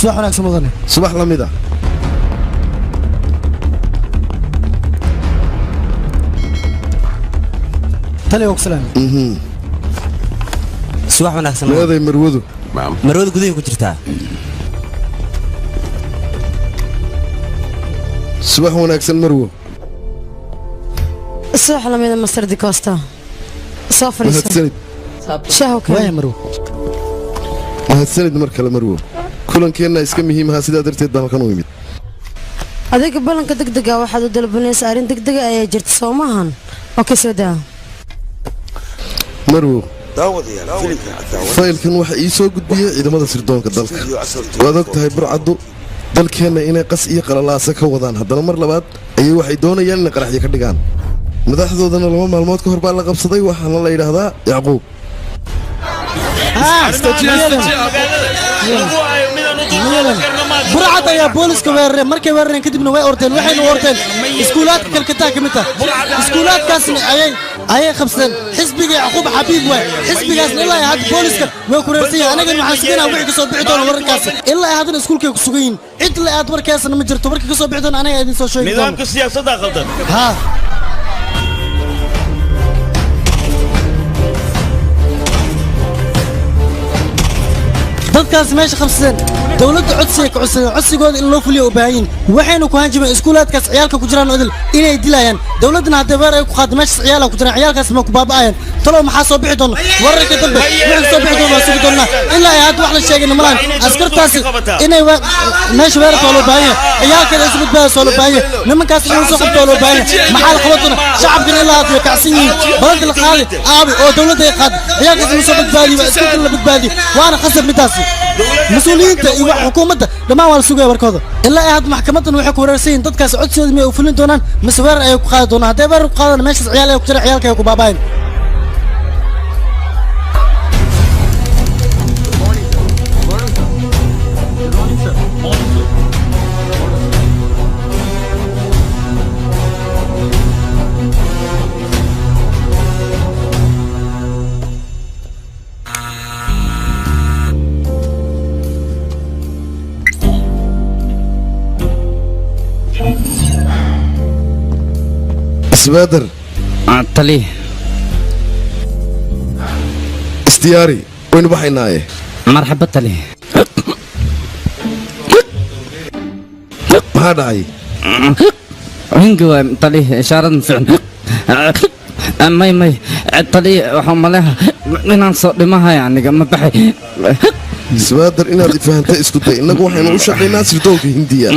subax wanaagsan mudane subax la mid ah tali oo salaam subax wanaagsan meeday marwadu gudaha ku jirtaa subax wanaagsan marwo subax la mid ah Master Di Costa soo fariisan shaho waaya marwo mahadsanid mar kale marwo kulankeenna iska muhiim ah sidaa darteed baan halkan u imid adiga balanka degdega waxaad u dalbanaysaa arrin degdega ayaa jirta soo maahan oo ka soo daa marwo faylkan waxa ii soo gudbiyey ciidamada sirdoonka dalka waad og tahay burcaddu dalkeenna inay qas iyo qalalaasa ka wadaan haddana mar labaad ayay waxay doonayaan inay qaraxyo ka dhigaan madaxdoodana 2 maalmood ka hor baa la qabsaday waxaana la yidhaahdaa yacquub burcad ayaa booliska weerareen markay weerareen kadibna way orteen waxayna orteen iskuulaadka kalkataa ka mid ah iskuulaadkaasna ayay qabsadeen xisbiga yacquub xabiib waay xisbigaasna ilaa hadda booliska way ku reersan anagan waxaan suganaa wixii ka soo bixi doona wararkaas ilaa haddana iskuulkay ku sugan yihiin cid la aad warkaasna ma jirto markii ka soo bixi doona anaga idin soo sheegi doona nidaamka siyaasadda qaldan dadkaas meesha qabsadeen dawladda codsiga ka codsadeen codsigooda in loo fuliyo u baahan yihiin waxayna ku hanjabeen iskuulaadkaas ciyaalka ku jiraan odil inay dilayaan dawladdana haddii weer ay ku qaado meeshaas ciyaala ku jiraan ciyaalkaas ma ku baaba'ayaan talow maxaa soo bixi doona wararka dambe wixii soo bixi doona waa sugi doonaa ilaa ay hadda wax la sheegayna malaan askartaasi inay meesha weerarka waa loo baahan yahay ciyaalkeeda isu badbaadaysa waa loo baahan yahay nimankaas inuu soo qabto waa loo baahan yahay maxaa la qaban doona shacabkana ilaa hadda way kacsan yihiin balanka la qaaday aabi oo dawladda ay qaad ciyaalkaas inuu soo badbaadiyo waa iskuulka la badbaadiyo waana khasab midaasi مسؤولينتا iyo xukuumadda dhamaan waa la sugaya warkooda ilaa ay had maxkamadan waxay ku wareersan dadkaas codsigooda ma u fulin doonaan mise weerar ay ku qaadi doonaan haddii weerar ku qaadana meeshaas ciyaal ay ku jira ciyaalka ay ku baabaayeen isbaader tali istiyaari waynu baxaynaaye marxaba tali maxaa dhacay hingi waay tali ishaarad fiican may tali waxaa maleha inaan soo dhimahay aniga ma baxay isbaader inaad ifahantay isku day innagu waxaynu u shaqaynaa sirdoonka hindiya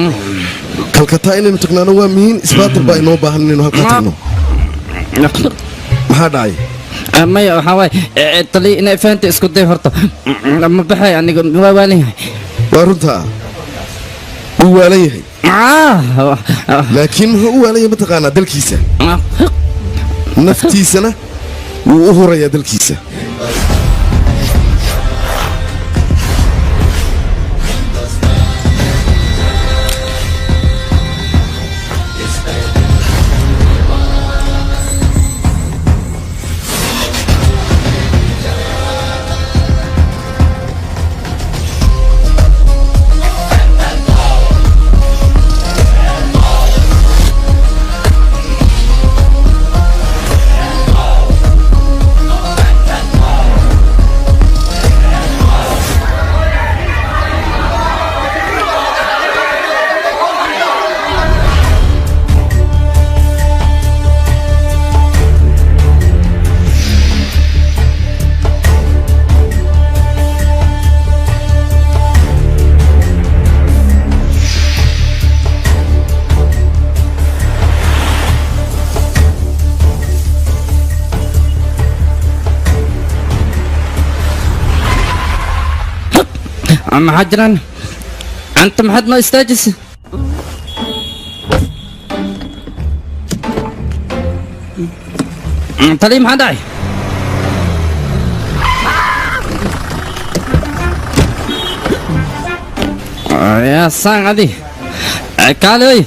kalkataa inaynu tagnaano waa muhiim isbaader baa inoo baahan inaynu halkaa tagno maxaa dhacay maya waxaa waay tali inay fahanta isku day horta ma baxay aniga waa waalan yahay waa runtaa wuu waalan yahay laakiin muxuu u waalan yahay mataqaanaa dalkiisa naftiisana wuu u hurayaa dalkiisa maxaa jiraan anta maxaad noo istaajisa tali maxaa dhacay yaa saan adi kaale hoy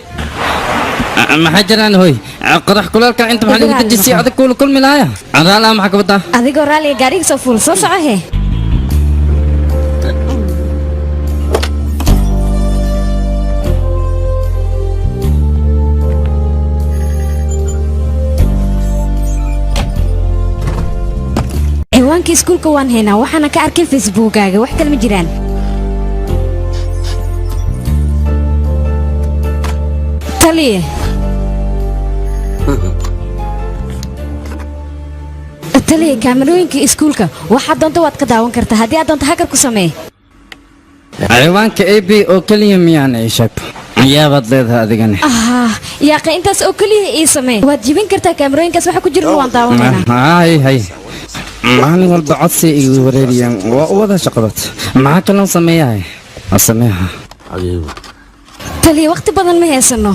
maxaa jiraan hoy qorax kulaalka inta maxaa lagu dejisay adag kuula kulmi lahaya raala maxaa ka wadaa adigoo raaliga gaariga soo fuul soo soco he kaamirooyinka iskuulka waan haynaa waxaana ka arkay facebookaaga wax kale ma jiraan taliye taliye kaamirooyinka iskuulka waxaad doonto waad ka daawan kartaa haddii aad doonto hakar ku samee ciwaanka ab oo keliya miyaan ii sheeg yaabaad leedahay adigani yaaqe intaas oo keliya ii samee waad jibin kartaa kaamirooyinkaas waxa ku jira waan daawanayna hay maalin walba codsi igu wareeriyaan waa u wada shaqadood maxaa kaloo sameeyahay sameeha taliye waqti badan ma haysano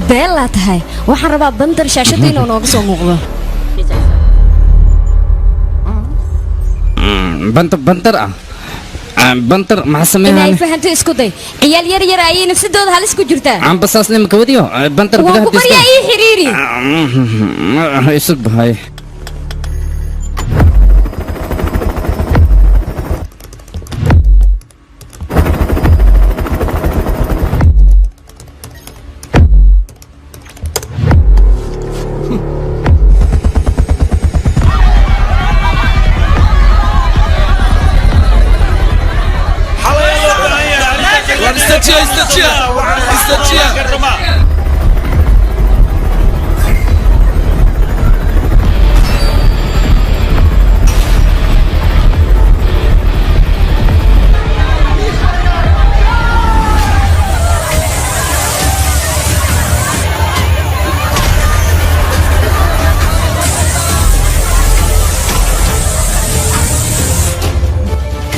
beelaa tahay waxaan rabaa bandar shaashada inuu nooga soo muuqdo bantar bantar maxaa sameeyaa inay fahanto isku day ciyaal yar yar ayay nafsadooda halis ku jirtaa ambasaasne ma kawadiyo bantar waan ku baryaa ii xiriiri isug bahay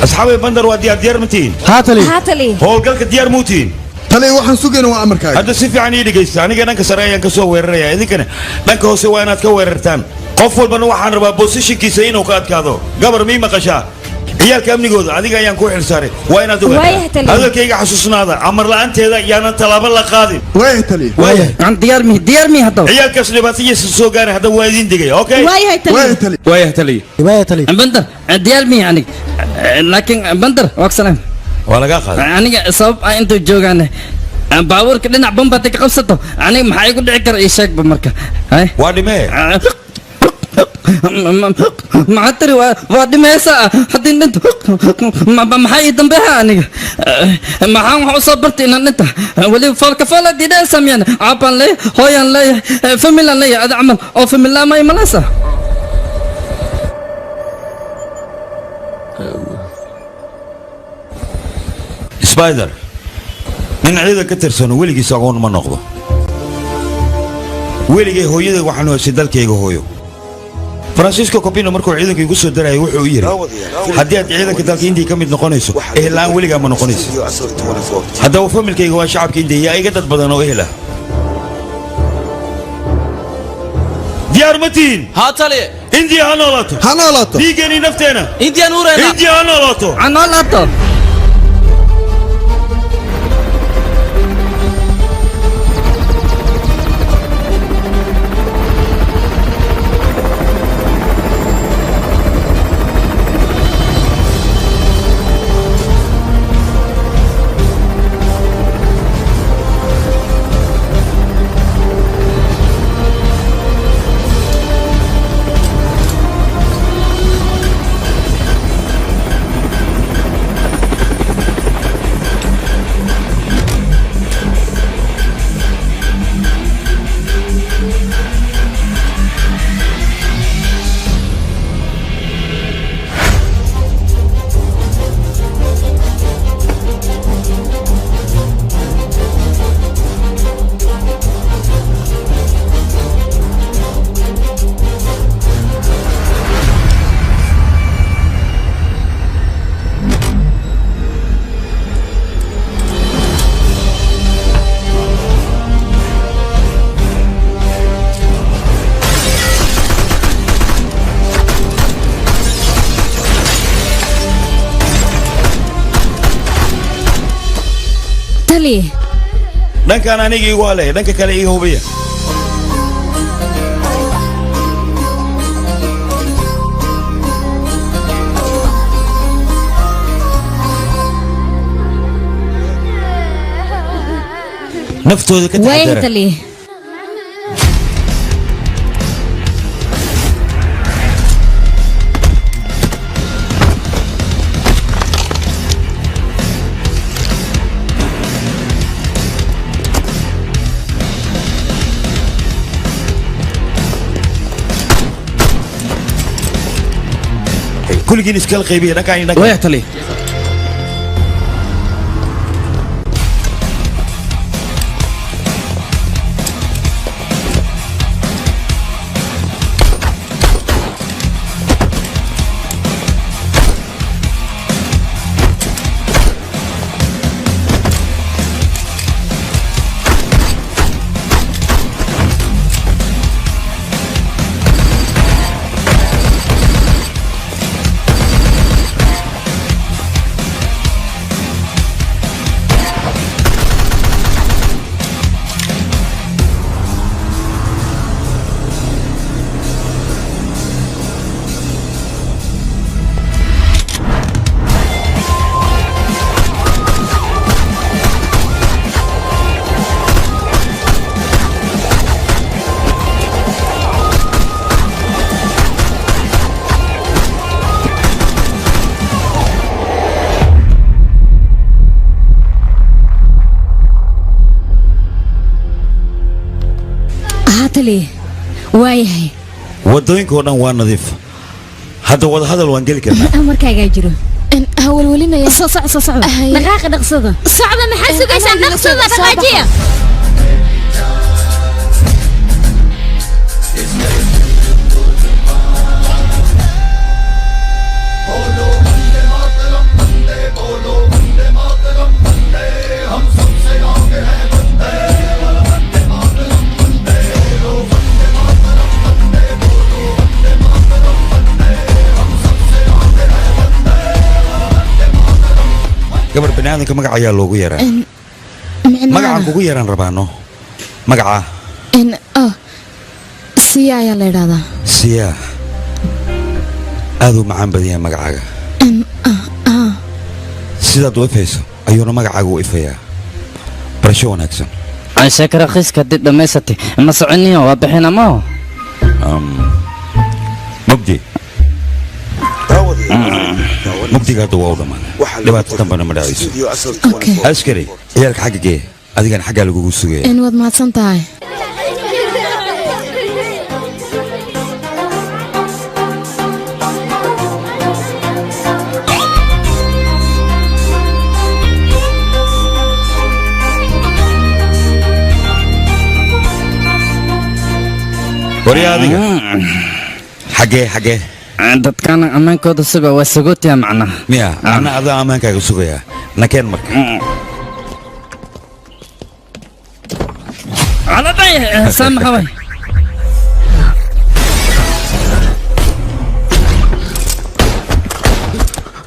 أصحابي بندر ودي ديار متين هاتلي هو قالك ديار موتين تلي waxaan sugeyn waa amarkaaga hadda si fiican ii dhageysta aniga dhanka sare ayaan ka soo weeraraya idinkana dhanka hoose waa inaad ka weerartaan qof walbana waxaan rabaa positionkiisa inuu ka adkaado gabar mii maqashaa ciyaalka amnigooda adiga ayaan ku xilsaaray waa inaad ogaataa hadalkayga xasuusnaada amar la'aanteeda yaanan talaabo la qaadin waayahay tali aan diyaar mi hadda ciyaalkaas dhibaatadiisa soo gaaray hadda waa idin digay okay waayahay tali bandar diyaar mi anig laakiin bandar waqsalaan waa laga qaaday aniga sabab aan intuu joogaan baabuurka dhinac bambata ka qabsato aniga maxaa igu dhici kara ii sheegba marka waa dhimee maxaa tiri waa dhimaysa haddii dhinto maxaa ii dambeeha aniga maxaan wax u soo bartay inaan dhinta weliba foolkafool haddii dhaysa miyaan caabaan leeyahay hooyaan leeyahay familaan leeyahay ada camal oo familaa ma imanaysa spider nin ciidan ka tirsan weligiis aqoon ma noqdo weligay hooyaday waxaan hoosay dalkayga hooyo francisco copino markuu ciidanka igu soo darayay wuxuu yiri haddii aad ciidanka dalka indiya ka mid noqonayso ehlaan weligaa ma noqonayso haddaba familkayga waa shacabka indiya yaa iga dad badan oo ehla diyaar ma tihiin haa taliye indiya ha noolaato dhiiggeenii nafteena indiya nuureena indiya ha noolaato taliye dhankan aniga igu hale dhanka kale iga hubiya naftooda ka waaya taxadara taliye kulligiin iskala qaybiya dhankan waya taliye taliye waayahay wadooyinka oo dhan waa nadiif hadda wada hadal waan geli karnaa amarkaagaa jiro hawlwalinaya soo socda dhaqaaqa dhaqsada socda maxaa sugaysaa dhaqsada dhaqaajiya gabar baniaadanka magac ayaa loogu yeeraa magacaan kugu yeeraan rabaano magaca siya ayaa la idhahdaa siya aad u macaan badan yahay magacaaga sidaad u ifayso ayuuna magacaaga u ifayaa barasho wanaagsan sheeka raqiiska haddii dhammaysatay ma soconiyo waa bixin amaho mugdi mugdiga hadda waa u dhammaan dhibaato dambana ma dhacayso askari ciyaalka xagga gee adigana xaggaa lagugu sugaya waad mahadsan tahay warya adiga xagee dadkaan ammaankooda suga waa sagootiya macnaha miya ana adaa ammaankaaga sugayaa nakeen marka saamaxaway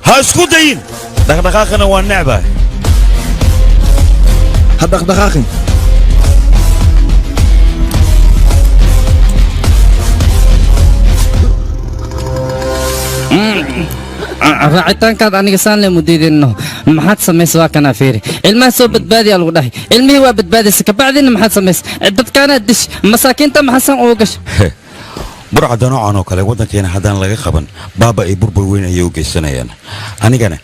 ha isku dayin dhaqdhaqaaqana waa necbaa ha dhaqdhaqaaqin raacitaankaad aniga saan le mudiidinno maxaad samaysa waa kanaa fiiri ilmaha soo badbaadiyaa lagu dhahay ilmihii waa badbaadaysa kabacdina maxaad samaysa dadkaanaad dish masaakiinta maxasan ugu gasha burcadda noocan oo kale waddankeena haddaan laga qaban baaba ay burbur weyn ayay u geysanayaan anigana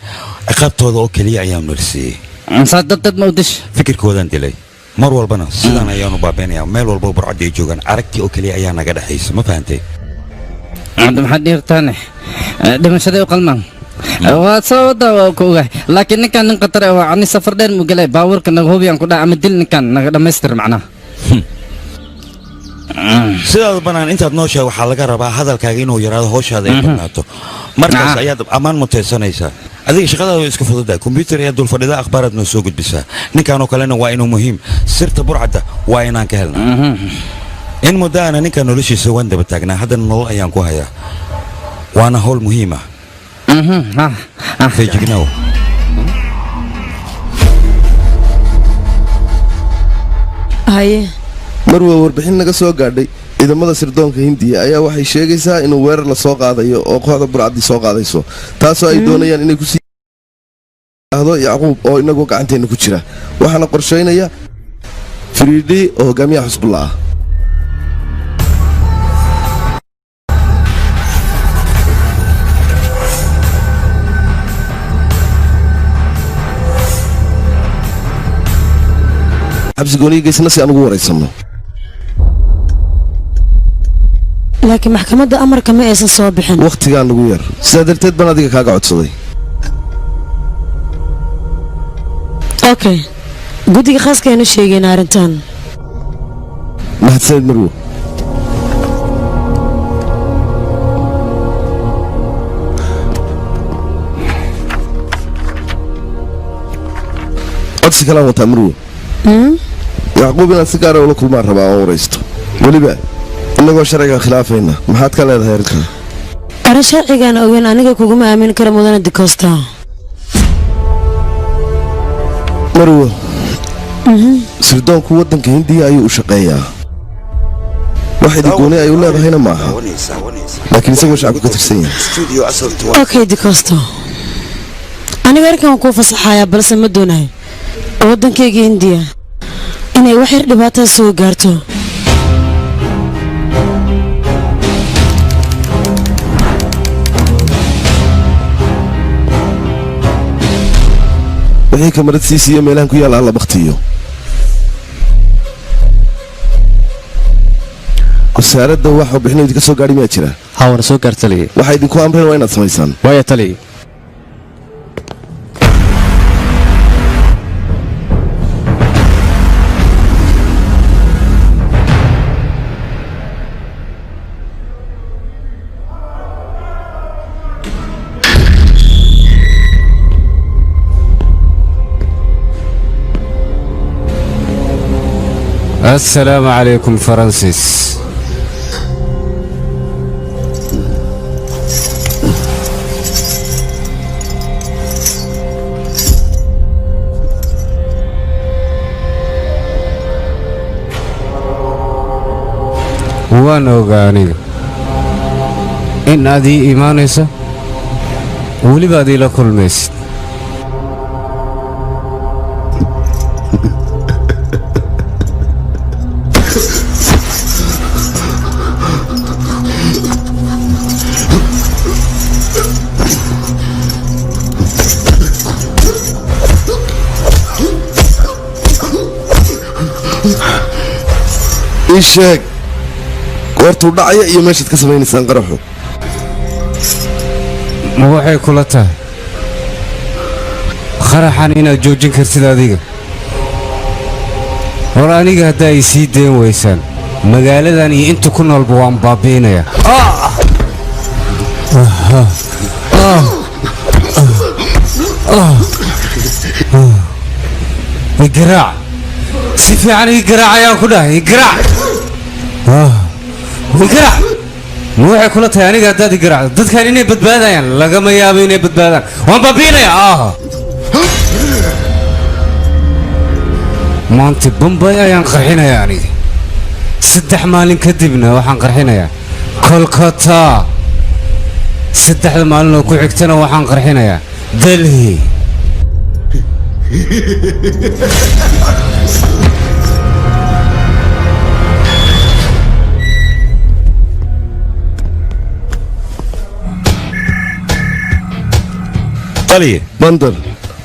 ciqaabtooda oo keliya ayaan marsiiyey saa dad ma u dish fikirkoodaan dilay mar walbana sidaan ayaanu baabeynayaa meel walba burcadda ay joogaan aragtii oo keliya ayaa naga dhexaysa ma fahantay maxaad dhiirtaane dhimashaday u qalmaan waa soo wada waa ku ogahay laakiin ninkan nin qatar waa ani safar dheer mu galay baabuurka naga hubiyaan ku dhaca ama dil ninkan naga dhammaystir macnaha sidaad banaan intaad nooshahay waxaa laga rabaa hadalkaaga inuu yaraado howshaada ay badnaato markaas ayaad ammaan mutaysanaysaa adiga shaqadaada iska fududaa kombyuutar ayaa dul fadhida akhbaaraad noo soo gudbisaa ninkanoo kalena waa inuu muhiim sirta burcadda waa inaan ka helna in muddaana ninka noloshiisa waan daba taagnaa haddana nolol ayaan ku hayaa waana howl muhiim ah feejignow haye marwa warbixin naga soo gaadhay ciidamada sirdoonka hindiya ayaa waxay sheegaysaa inuu weerar la soo qaadayo oo kooxda burcadii soo qaadayso taasoo ay doonayaan inay kusii ahdo yacquub oo inagoo gacanteena ku jira waxaana qorshaynaya firiidhi oo hogaamiyaha xusbullah ah xabsigooniyigeysna si aan ugu waraysanno laakiin maxkamadda amarka ma aysan soo bixin wakhtigaa nagu yar sidaa darteed baan adiga kaaga codsaday okay guddiga khaaskaynu sheegayna arrintan mahadsanid marwo codsi kalaan wataa marwo yacquub inaad si gaara ula kulmaan rabaa oo waraysto weliba innagoo sharciga khilaafayna maxaad ka leedahay arrintan arrin sharcigaan ogeyn aniga kuguma aamin kara mudana dikosta marwo sirdoonku waddanka hindiya ayuu u shaqeeyaa wax idigooni ay u leedahayna maaha laakiin isagoo shacabka ka tirsan yahay okay dikosto aniga arkaan kuu fasaxayaa balse ma doonahay waddankayga hindiya inay wax yar dhibaatada soo gaarto wixii kamarad sii siiyo meelahan ku yaalla alla bakhtiyo wasaaradda wax warbixino idinka soo gaadhi miyaa jira haa wana soo gaar taliye waxaa idinku amreen waa inaad samaysaan waaya taliye السلام عليكم فرانسيس waan ogaa aniga in aad ii imaanayso weliba aad iila kulmaysid ii sheeg goortuu dhacaya iyo meeshaad ka samaynaysaan qaraxu ma waxay kula tahay qaraxan inaad joojin kartid adiga hor aniga haddaa ay sii dayn waysaan magaaladan iyo inta ku noolba waan baabi'inayaa igaraac si fiican ii garaac ayaan ku dhahay igaraac igaraac ma waxay kula tahay aniga haddaad igaraacdo dadkan inay badbaadayaan lagama yaabo inay badbaadaan waan baabi'inayaa maanta bombay ayaan qarxinayaa aniga 3 maalin kadibna waxaan qarxinayaa kolkata 3 maalin oo ku xigtana waxaan qarxinayaa delhi taliye bandar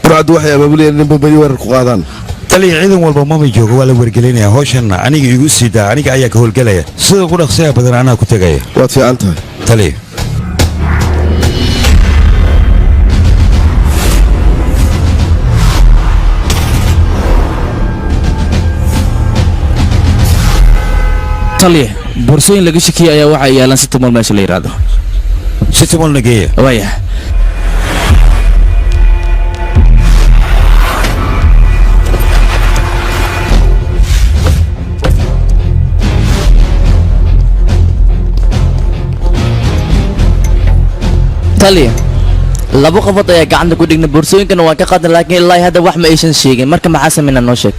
burcaddu waxay abaabulayaan in bombadii weerar ku qaadaan taliye ciidan walba mama joogo waa la wargelinayaa hawshanna aniga igu sii daa aniga ayaa ka howlgelaya sida ugu dhaqsiya badan anaa ku tegaya waad fiican tahay taliye taliye boorsooyin laga shakiyay ayaa waxaa yaalan si tumal meesha la yiraahdo si tumal nageeya waaya taliye labo qofood ayaa gacanta ku dhigna boorsooyinkana waan ka qaadan laakiin ilaa hadda wax ma aysan sheegin marka maxaa sameynaa noo sheeg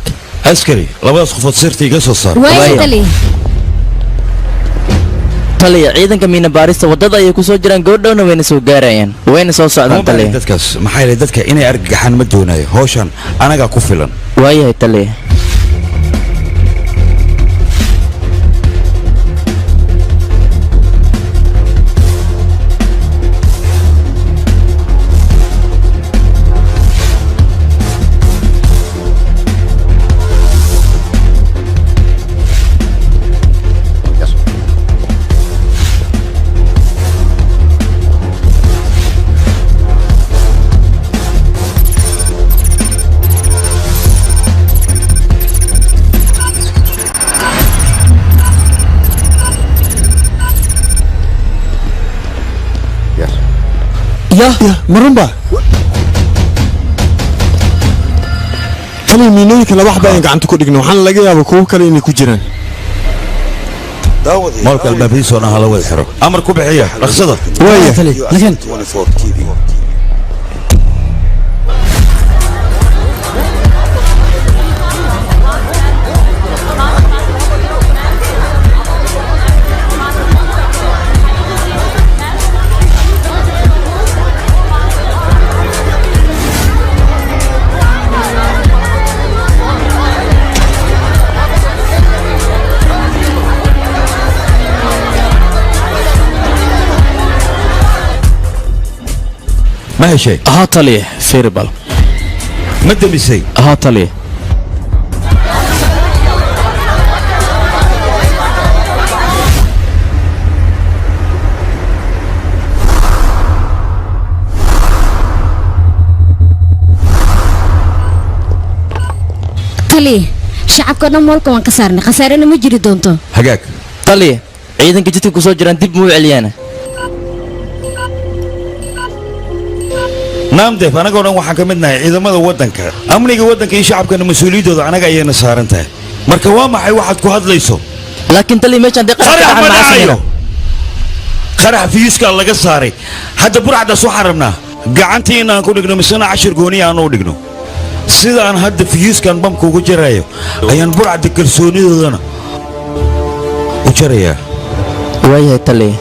askari labadaas qofood sirta iga soo saar waaya taliye taliya ciidanka miina baarista wadada ayay ku soo jiraan goordhowna wayna soo gaarayaan wayna soo socdaan taliya dadkaas maxay leeyihiin dadka inay argagaxaan ma doonayo hawshan anaga ku filan waayahay taliya يا مرنبا تلي مينويك لا واحد باين قاعد تكون دغنا waxaan laga yaabaa kuwa kale inay ku jiraan مالك البابيس وانا هلا ويحرق امر كبحيه رخصده ويا لكن ما هي شيء ها taliya feeribal ما دمسي ها taliya taliye shacabka dhan moolka waan ka saarnay khasaarena ma jiri doonto hagaag taliya ciidanka jidka ku soo jiraan dib muu celiyana naamdeef anagoo dhan waxaan ka mid nahay ciidamada waddanka amniga waddanka iyo shacabkana mas-uuliyadooda anaga ayayna saaran tahay marka waa maxay waxaad ku hadlayso laakiin taliya meeshaan dee qarax ma dhacayo qarax fiyuuska laga saaray hadda burcadaas waxaan rabnaa gacantii inaan ku dhigno misena cashir gooniya aan u dhigno sidaan hadda fiyuuskan bamka ugu jarayo ayaan burcada kalsoonidoodana u jarayaa waayahay taliya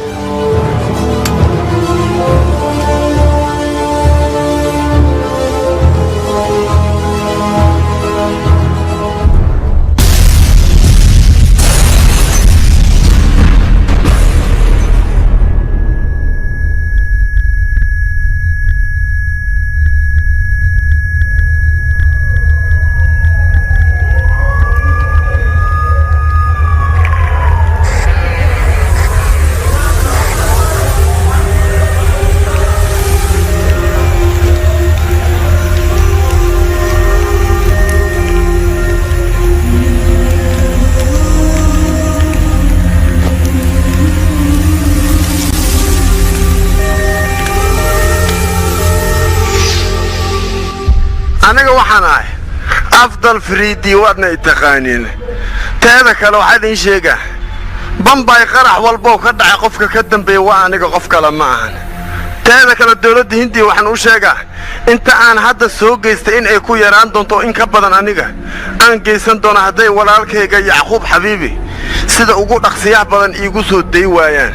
aniga waxaan ahay afdal fariidi waadna itaqaaniin teeda kale waxaa idin sheegaa bambay qarax walbo ka dhacay qofka ka dambeeya waa aniga qof kale ma ahan teeda kale dawladda hindiya waxaan u sheegaa inta aan hadda soo geystay in ay ku yaraan doonto in ka badan aniga aan geysan doono hadday walaalkayga yacquub xabiibi sida ugu dhaqsiyaha badan iigu soo day waayaan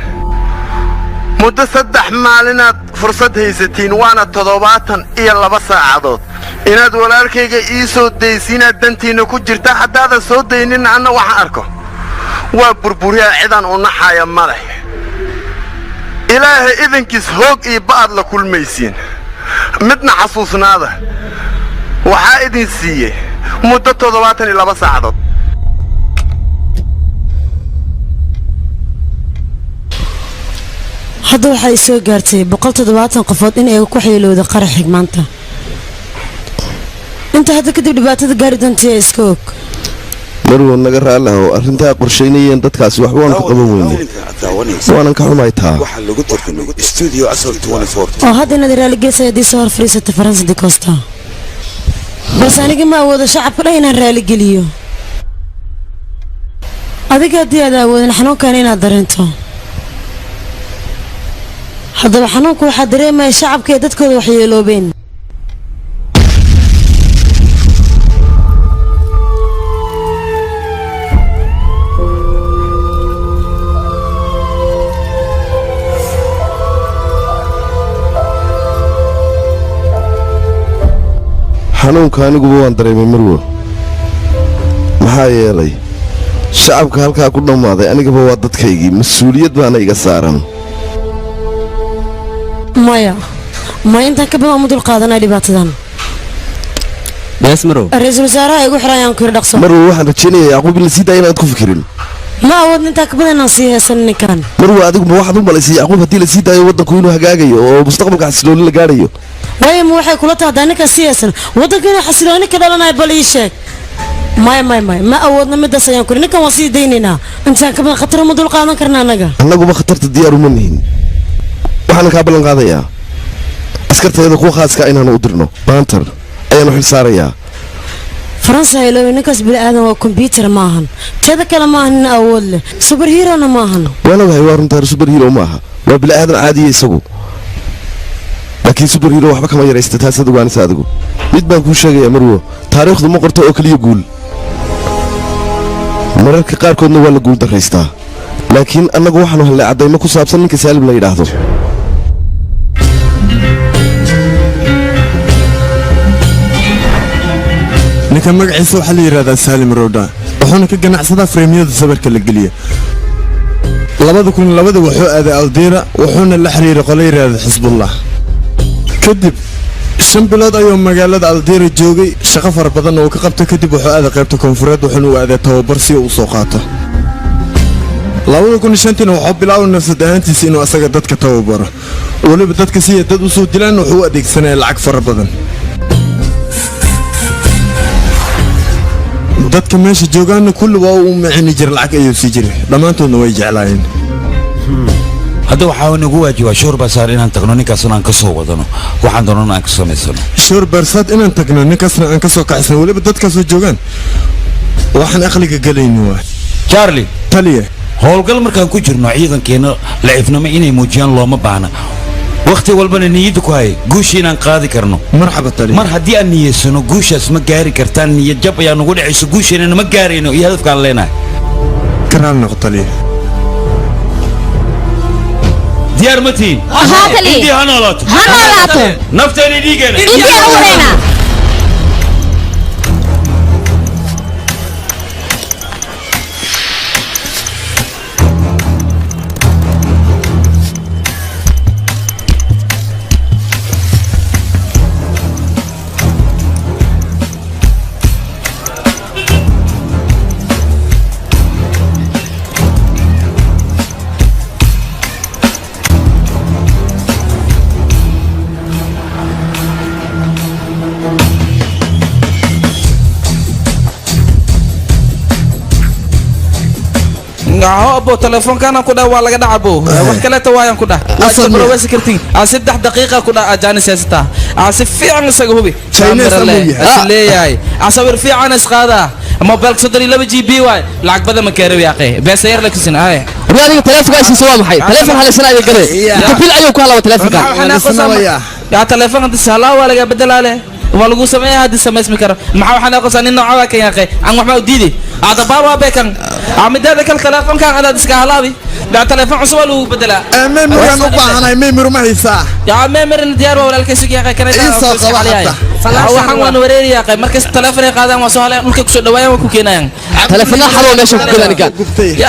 muddo 3 maalinaad fursad haysatiin waana 72 saacadood inaad walaalkayga ii soo daysiinaad dantiina ku jirta haddaadan soo daynin anna waxaan arko waa burburiyaa cidaan u naxaya male ilaahay idinkiis hoog iyo ba'ad la kulmaysiin midna xasuusnaada waxaa idin siiyey muddo 72 saacadood hadda waxay soo gaartay 170 qofood in ay ku xeelowda qarax xigmaanta inta hadda kadib dhibaatada gaari doontii iska og marwo naga raalaho arrintaa qorsheynayeen dadkaasi waxba waan ku qaban weyne waanan ka xumay taa oo hadda inaad raaligeysay haddii soo hor fadhiisata faransa di costa balse aniga ma awoodo shacabka dhan inaan raaligeliyo adiga haddii aad awoodin xanuunkan inaad dareento haddaba xanuunku waxaa dareemaya shacabka ee dadkooda waxyeeloobeen xanuunka aniguba waan dareemay marwo maxaa yeelay shacabka halkaa ku dhammaaday anigaba waa dadkaygii mas-uuliyad baana iga saaran maya intaan ka badan uma dul qaadanay dhibaatadan bees marow ra-iisul wasaaraha igu xiran ayaan ku yidhi dhaqso marwo waxaan rajaynayaa yacquub in la sii daaya inaad ku fikirin ma awoodna intaan ka badan inaan sii heesan ninkan marwo adiguba waxaad u malaysay yacquub haddii la sii daayo waddanku inuu hagaagayo oo mustaqbalka xasilooni la gaadhayo waayo ma waxay kula tahay haddaan ninkan sii heesan waddanka inuu xasilooni ka dhalanayo bal ii sheeg maya ma awoodna midaas ayaan ku yidhi ninkan waan sii daynaynaa intaan ka badan khatar uma dul qaadan karna annaga annaguba khatarta diyaar uma nihin waxaan kaa ballan qaadayaa askartayada kuwa khaaska inaanu u dirno baantar ayaanu xil saarayaa faransa haylowe ninkaas bini'aadan waa kombyuutar maahan teeda kale maahan nin awood leh subar hiirona maahan waan ogahay waa runtaa subar hiiro maaha waa bini'aadan caadiya isagu laakiin subar hiiro waxba kama yaraysta taasaad ogaanaysa adigu mid baan kuu sheegayaa marwo taariikhdu ma qorto oo keliya guul mararka qaarkoodna waa la guul daraystaa laakiin annagu waxaanu hellay caddaymo ku saabsan ninka saalim la yidhaahdo ninka magaciisa waxaa la yidhahdaa saalim rowdha wuxuuna ka ganacsadaa freemyada sawirka la geliya 2002 wuxuu aaday aldiira wuxuuna la xiriiray qolo yidhaahda xisbullah kadib 5 bilood ayuu magaalada aldiira joogay shaqo fara badan oo ka qabta kadib wuxuu aaday qaybta koonfureed wuxuuna u aaday tababar si uu soo qaato 2005 wuxuu bilaabay nafsad ahaantiisa inuu asaga dadka tababaro waliba dadka si dad u soo dilaan wuxuu u adeegsanaya lacag fara badan dadka meesha joogaana kulli waa uu macni jir lacag ayuu sii jiray dhammaantoodna way jeclaayeen hadda waxaa nagu waajibaa shoor basaar inaan tagno ninkaasna aan ka soo wadano waxaan doonana aan ka samaysano shoor barsaad inaan tagno ninkaasna aan ka soo kacsano waliba dadkaasoo joogaan waxaan aqliga galayni waa charlie taliye howlgal markaan ku jirno ciidankeena laciifnimo inay muujiyaan looma baahna waqti walbana niyadda ku hay guush inaan qaadi karno marxaba taliye mar haddii aan niyeysano guushaas ma gaari kartaan niyad jab ayaa nagu dhacayso guusheena ma gaarayno iyo hadafkaan leenahay karaan noqo taliye diyaar ma tihiin intii ha noolaato nafteena dhiigeena abo telefoonkaana ku dhaa waa laga dhacabo wax kaleeta waayaan ku dhah asbaro security saddex daqiiqa ku dhaa jaanis haysta si fiican isaga hubi leeyahay asawir fiican isqaada موبايلك صدري لما جي بي واي لعق بدل ما كيرو يا اخي بس يغلى كسن هاي وادي تلفون ايش سوا محي تلفون هلا سنه قال كفيل ايو كلا تلفون يا تلفون انت سهلا ولا بدل عليه ولا قو سميه هذا سميه اسمي كرم ما حنا قصان انه عواك يا اخي عن محمود ديدي هذا بابا بكن عمد هذا التلفون كان هذا دسك هلاوي لا تلفون عصول وبدلا ميمر كان وباهنا ميمر ما هيسا يا ميمر الديار ولا الكيسك يا اخي كان waxaan waan wareeriyaa qay markaas telefoon ay qaadaan waa soo halay dhulka ku soo dhawaayaan ku keenayaan telefoonada xaloo meesha ku gadan kan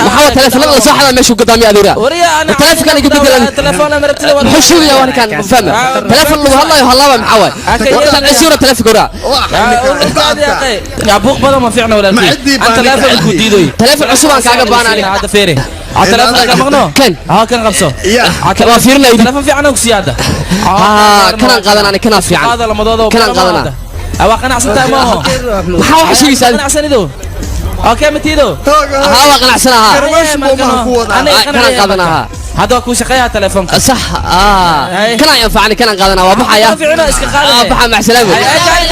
waxa telefoonada la soo xalay meesha ku gadan miyaadira telefoonka igu bedelan telefoonada martida waa xushiya waan kan fahma telefoon lagu hadlayo halaaba maxaa waay waxaan isura telefoonka ya buuq badan ma fiicna wala telefoon ku diidoy telefoon cusub aan kaaga baanani hada feere telefoon ka maqno kan kan qabso waa fiirnay telefoon fiican oo siyaada kana qaadanani kana fiican هذا لمدوده كلام قادنا أبغى قناع سنتها ما هو محاول شيء يسال قناع سندو أوكي متيدو ها قناع سنها أنا كلام قادنا هذا كوش قيا تلفون صح كلام ينفعني كلام قادنا وبحا يا بحا مع سلامة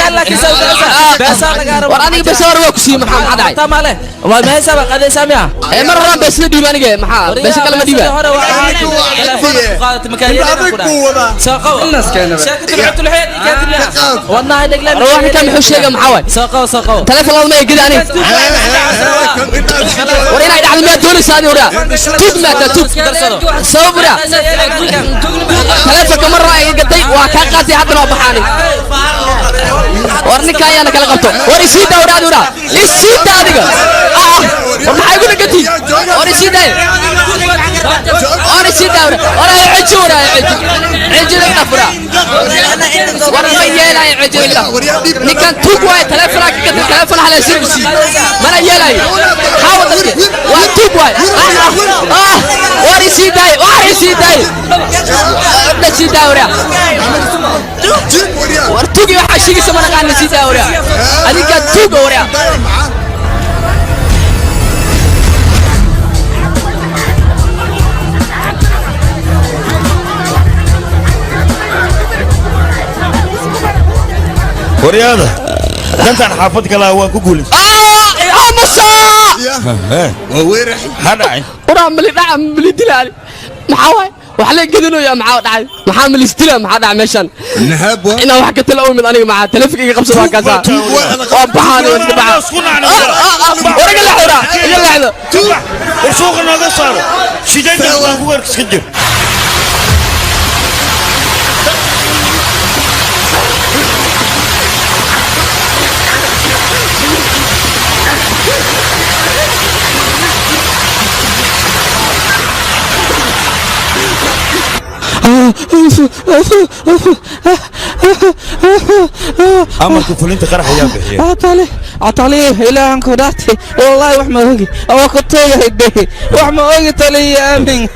قال لك بس وراني بسور وكسي محمد عداي تمام عليه وما يسبق هذا سامع مرة بس ندي ما نجي محا بس كلام دي بقى قالت مكان ساقوا شاكت العبد الحين كاتب والله هذا قلنا روح كم حشيقة محاول ساقوا تلفون الله ما يقدر يعني ورينا يدعم المياه دولي سادي ورا توب ما توب صبرا تلفك مرة يقدي وكاقاتي حتى لو بحاني ninka ayaana kala qabto war isii daa waraad waraad isii daa adiga war maxay ku dhagati war isii daa war isii daa war ay cijo waraad cijo la fura war ma yeelay cijo la ninkan tuug waay telefoon hala sirsi mana yeelay xawad waa tuug waay war isii daa isii daa waraad war tuugi waxa shigiisa mana qaan isii daa waraad adiga tuug waraad ورياضة انت حافظ كلا هو كقول وويرح هذا ورا ملي دعم ملي دلالي محاوي وحلي قدلو يا معاو دعي محامل استلام محا دع ميشان نهاب انا واحد كتل اول من اني معاه تلفقي قبصه هكذا وبحاني واسبع ورا قال ورا يلا هذا وسوق هذا صار شجاع ورك سجل أمرك فلنت قرح يا بحي عطالي إلى أنك وداتي والله وحما هوجي أو كنت هيدي وحما هوجي تالي يا أمين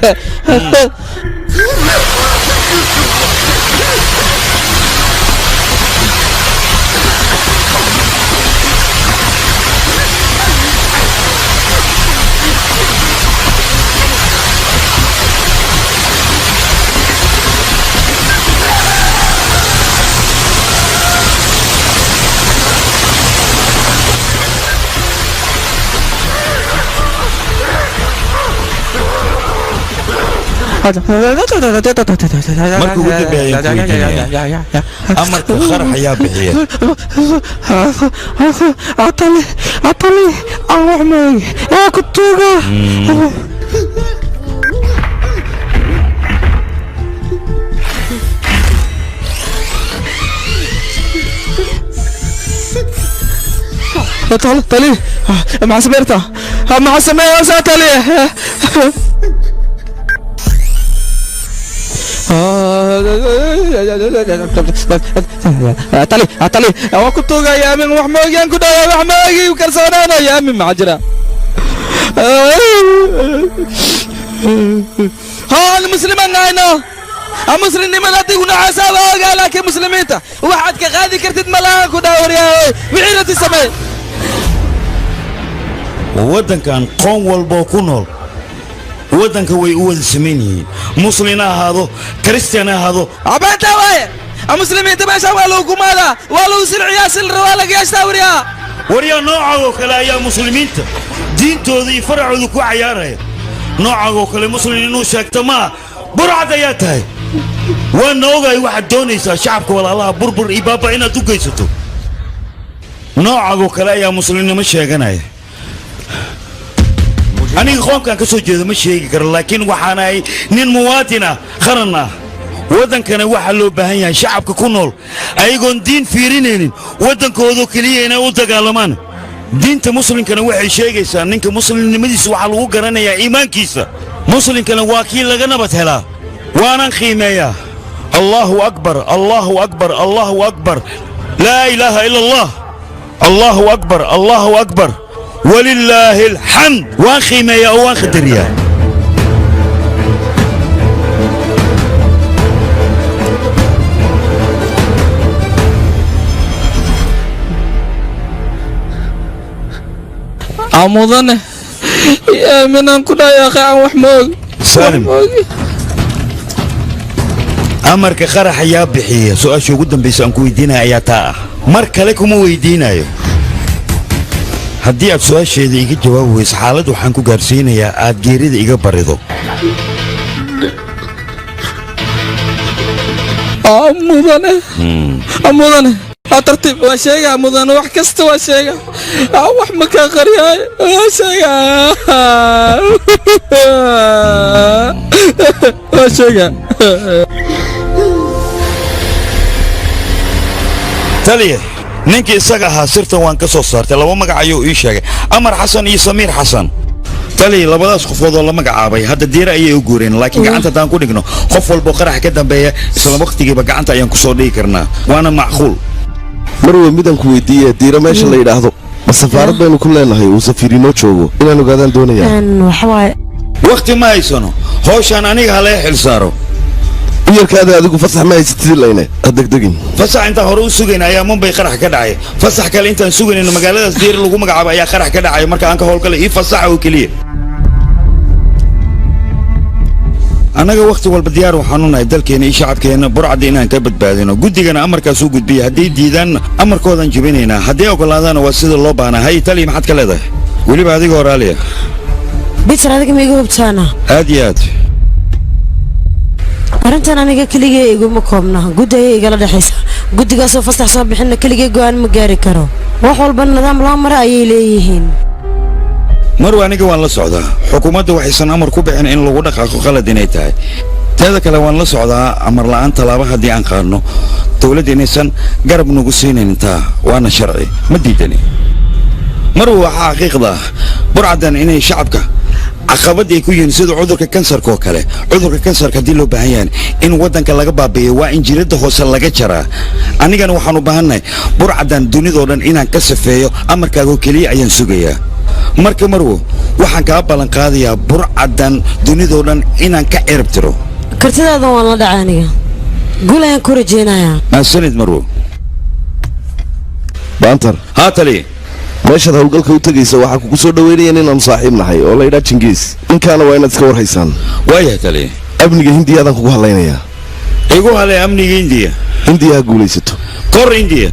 marka ugu dambeeyay amarka qarax ayaa bixiya عطالي الله معي يا كتوغا طالي مع سميرتا مع سميرتا طالي طالي أو كنت يا من وحماجي أنكو ده وحماجي وكرسانانا يا من معجرة ها المسلمين هنا المسلمين ملاتي هنا عسابة قال لك مسلمين واحد كغادي كرتد ملاك وداور يا وعيرة السماء ودنكان قوم والبوكونول ودنك way u wada sameeyeen muslimiin ahaado kristaan ahaado abanta way muslimiin tabasha wala hukumada wala silciya sil wala gaastawriya wariya nooca kale ayaa muslimiinta diintooda iyo faracooda ku ciyaaraya nooca kale muslimiin inuu sheegto ma burcad ayaa tahay waan ogaay waxa doonaysa shacabka walaalaha burbur iyo baaba inaad u geysato nooca kale ayaa muslimiinimo sheeganaya aniga qoomkan ka soo jeedo ma sheegi karo laakiin waxaan ahay nin muwaadina qaranna wadankana waxa loo baahan yahay shacabka ku nool ayagoon diin fiirinaynin wadankooda kaliya inay u dagaalamaan diinta muslimkana waxay sheegaysaa ninka muslimnimadiisa waxa lagu garanayaa iimaankiisa muslimkana waa kii laga nabad helaa waanan qiimeeyaa allahu akbar allahu akbar allahu akbar laa ilaaha ila allah allahu akbar allahu akbar ولله الحمد واخي ما يا واخي دريا عمودنا يا من كنا يا اخي عن وحموق سالم امرك خرح يا بحيه سؤال شو قدام بيسان كويدينا يا تا مرك لكم ويدينا haddii aad su'aasheeda iga jawaab weyso xaalad waxaan ku gaarsiinayaa aad geerida iga barido mudane tartiib waa sheegaa mudane wax kasta waa sheega wax ma kaa qaryaay waa sheega waa sheega taliya ninkii isaga ahaa sirtan waan ka soo saartay laba magac ayuu ii sheegay amar xasan iyo samiir xasan tali labadaas qofood oo la magacaabay hadda diira ayay u guureen laakiin gacanta taan ku dhigno qof walba qarax ka dambeeya isla waqtigiiba gacanta ayaan ku soo dhigi karnaa waana macquul marwa midaan ku weydiiyay diira meesha la yidhaahdo ma safaarad baynu ku leenahay uu safiirinoo joogo inaan ogaadaan doonayaa waqti ma haysano howshaan aniga halee xil saaro uyarkaada adigu fasax ma haysatid layne adegdegin fasax intaan hore u sugayna ayaa Mumbai qarax ka dhacay fasax kale intaan sugaynayno magaaladaas diir lagu magacaabo ayaa qarax ka dhacay marka aan ka howlgalay ii fasax oo kaliya anaga waqti walba diyaar waxaan u nahay dalkeena iyo shacabkeena burcada inaan ka badbaadino guddigana amarkaas u gudbiya haddii diidaan amarkoodan jabinaynaa haddii ogolaadana waa sida loo baahnaa hay tali maxaad ka leedahay weliba adiga horaaliya bitar adiga ma iga hubtaana aad iyo aad arrintan aniga keligay iguma koobna guddi ayay igala dhexaysa guddigaasoo fasax soo bixinna keligay go'aan ma gaari karo wax walba nidaam loo mara ayay leeyihiin marwa aniga waan la socdaa xukuumadda waxaysan amar ku bixin in lagu dhaqaaqo qalad inay tahay teeda kale waan la socdaa amar la'aan tallaabo haddii aan qaadno dowladda inaysan garab nagu siinaynin taa waana sharci ma diidani marwa waxaa xaqiiqda burcadan inay shacabka caqabad ay ku yihiin sida cudurka kansarka oo kale cudurka kansarka haddii loo baahan yahay in waddanka laga baabi'iyo waa in jiradda hoose laga jaraa anigana waxaan u baahannahay burcadan dunidoo dhan inaan ka safeeyo amarkaagoo keliya ayaan sugayaa marka marwo waxaan kaa ballan qaadayaa burcadan dunidoo dhan inaan ka cirib tiro kartidaadan waan la dhacay aniga guul ayaan ku rajaynayaa maasanid marwo baantar haa tali meeshaad howlgalka u tegaysa waxaa kugu soo dhaweynayeen inaanu saaxiib nahay oo la yidhaa jingiis inkaana waa inaad iska war haysaan waayahay tali amniga hindiyaadaan kugu hadlaynayaa igu halay amniga hindiya hindiya ha guulaysato kor hindiya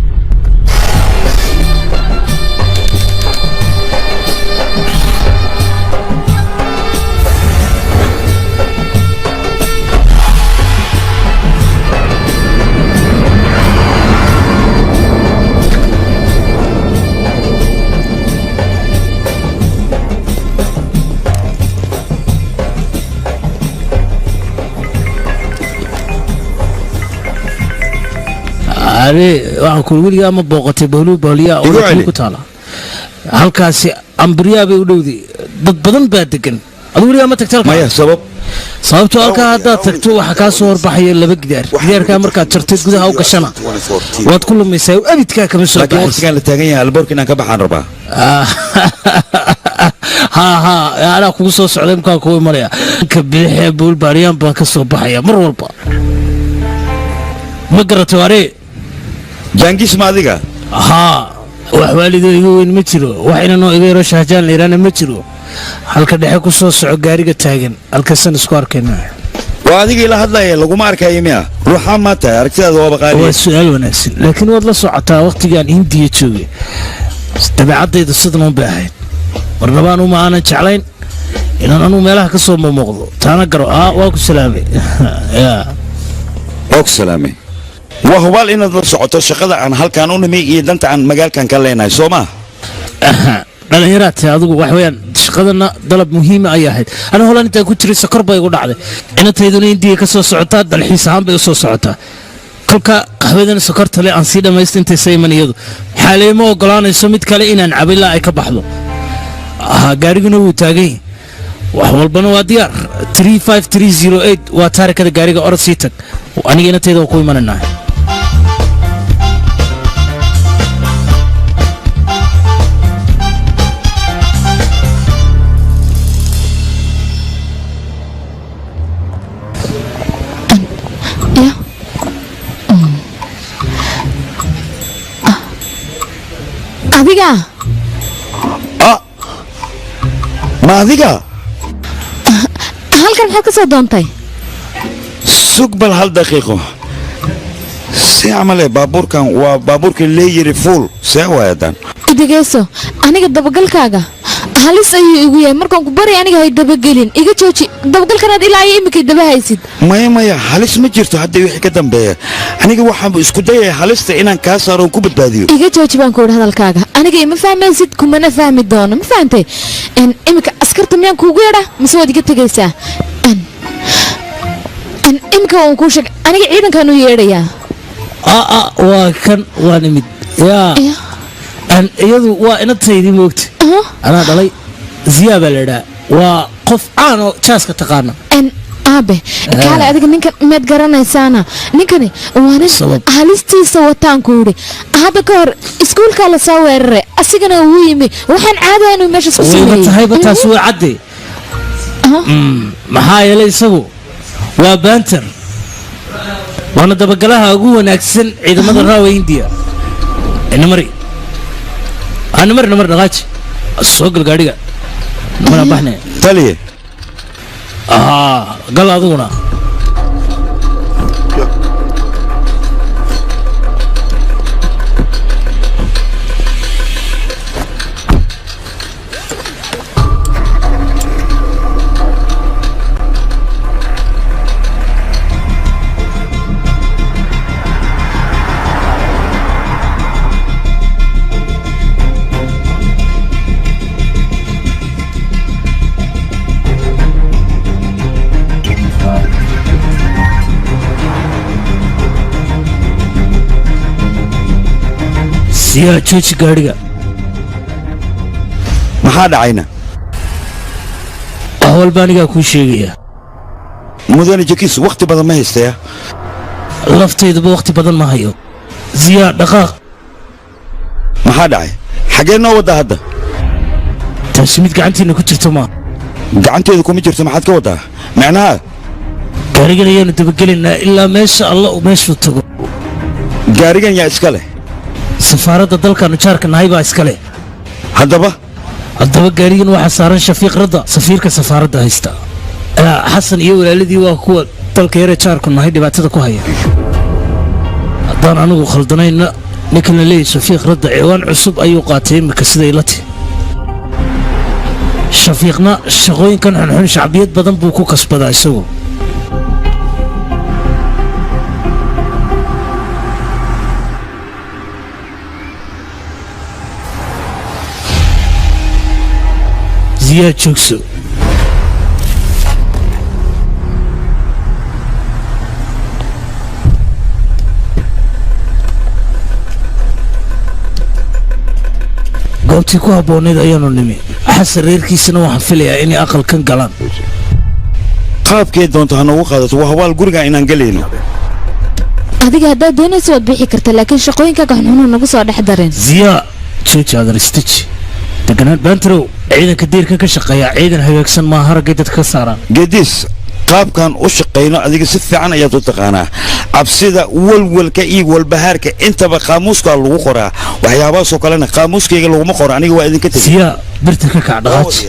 waxaan ku weligaa ma booqatay booliya oo ku taala halkaasi ambriyaa bay u dhowday dad badan baa degan adigu weligaa ma tagta maya sababtoo halkaa haddaad tagto waxaa kaa soo horbaxaya laba gidaarkaa markaad jartay gudaha u gashana waad ku lumaysaa abidkaa kama soo laakiin waqtigaan la taagan yahay alboorka inaan ka baxaan rabaa ha anaa kugu soo socday imkaan kugu imanaya ka bidixee boolbaariyaan baan ka soo baxaya mar walba ma garatay waree jaangis ma adiga haa wax waalidoo iga weyn ma jiro wax inanoo iga yaro shahjaan layidhaana ma jiro halka dhexe ku soo soco gaariga taagan halkasan isku arkayna waa adigii la hadlaya laguma arkayo miya ruuxaa maa tahay aragtidaada waaba qaali waa su-aal wanaagsan laakiin waad la socotaa wakhtigaan hindiya joogay dabeecaddayda sidan un bay ahayd marnabaan uma aanan jeclayn inaan anuu meelaha ka soo muuqdo taana garo waa ku salaamay waa ku salaamay waa hubaal inaad la socoto shaqada aan halkaan u nimay iyo danta aan magaalkan ka leenahay soo maa dhalinyaraadtay adigu wax weeyaan shaqadana dalab muhiima ay ahayd aniga holaan intaan ku jiray sakor bay igu dhacday inantayduna indiya ka soo socotaa dalxiis ahaan bay u soo socotaa kolka qaxwadana sokorta le aan sii dhammaysta intaysa iman iyadu xaaleema ogolaanayso mid kale inaan cabilaa ay ka baxdo gaariguna wuu taagay wax walbana waa diyaar 35308 waa taarikada gaariga orod sii tag aniga inantayda waa ku imananaa adiga ma adiga halkan maxaad ka soo doontay sug bal hal daqiiqo see camale baabuurkan waa baabuurkii leeyiri fuul see waayadan dhegeyso aniga dabagalkaaga halis ayuu igu yahay markaan ku bari aniga hay dabagelin iga jooji dabagalkanaad ilaa iyo iminkay daba haysid maya halis ma jirto hadda wixii ka dambeeya aniga waxaan isku dayaya halista inaan kaa saaro ku badbaadiyo iga jooji baan ku idhi hadalkaaga aniga ima fahmaysid kumana fahmi doono ma fahantay iminka askarta miyaan kuugu yeedha mise waad iga tegaysaa iminka waan kuu sheegay aniga ciidankaan u yeedhayaa waa kan waan imid yaa iyadu waa inantaydii moogta anaa dhalay ziyaa baa la idhaa waa qof caan oo jaaska taqaana aabe kaale adiga ninkan meed garanaysaana ninkani waa nin halistiisa wataan ku yidhi hadda ka hor iskuulkaa la soo weeraray asigana uu yimi waxaan caadaha inuu meesha isku wayba tahayba taas waa cadde maxaa yeelay isagu waa baanter waana dabagalaha ugu wanaagsan ciidamada raawa indiya namari namar dhaqaaji soo gal gaadhiga mana baxne taliye gal adiguna siyaa jooji gaadhiga maxaa dhacayna wax walba anigaa kuu sheegaya mudane jakiis wakhti badan ma haystaya laftayduba wakhti badan ma hayo ziyaa dhaqaaq maxaa dhacay xaggee noo waddaa hadda taasi mid gacantiinna ku jirto maa gacanteedu kuma jirto maxaad ka waddaa macnaha gaarigan ayaanu dabagelaynaa ilaa meesha alla uu meeshuu tago gaarigan yaa iska leh safaaradda dalkaanu jaarka nahay baa iska leh haddaba gaarigan waxaa saaran shafiiq radda safiirka safaaradda haysta xasan iyo walaaladii waa kuwa dalka yare jaarku nahay dhibaatada ku haya haddaan anigu khaldanayna ninkan la leeyahy shafiiq radda ciwaan cusub ayuu qaatay iminka siday la tihi shafiiqna shaqooyinkan xunxun shacbiyad badan buu ku kasbadaa isagu ziyaa joogso goobtii ku habboonayd ayaanu nimi xasan reerkiisana waxaan filayaa inay aqalkan galaan qaabkeed doonto ha noogu qaadato waa habaal guriga inaan gelayno adiga haddaad doonaysa waad bixi karta laakiin shaqooyinkaaga xunxunuu nagu soo dhex dareen ziyaa jooji adaristiji deganaan baantarow ciidanka diirka ka shaqeeya ciidan hagaagsan maaha raggay dadka ka saaraan gediis qaabkan u shaqayno adiga si fiican ayaad u taqaanaa cabsida walwalka iyo walbahaarka intaba qaamuuskaa lagu qoraa waxyaabahaasoo kalena qaamuuskayga laguma qoro aniga waa idinka tegi siyaa birta ka kac dhaqaaji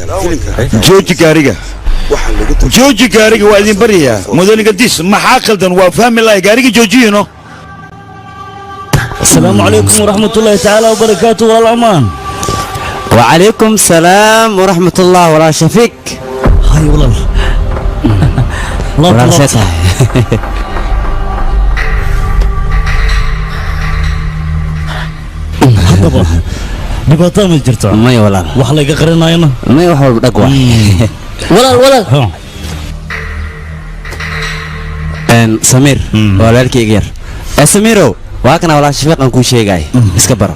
jooji gaariga waa idin baryayaa mudane gediis maxaa qaldan waa fahmi lahay gaariga joojiyino asalaamu calaykum waraxmatullaahi tacaala wabarakaatu walaalamaan وعليكم السلام ورحمة الله ولا شفيك هاي والله ولا شيء haddaba dhibaataa ma jirto may walaal wax laga qarinayna may wax walba dhag waay walaal سمير walaalkii iga yar samiirow waa kana walaa shafiiqan kuu sheegay iska baro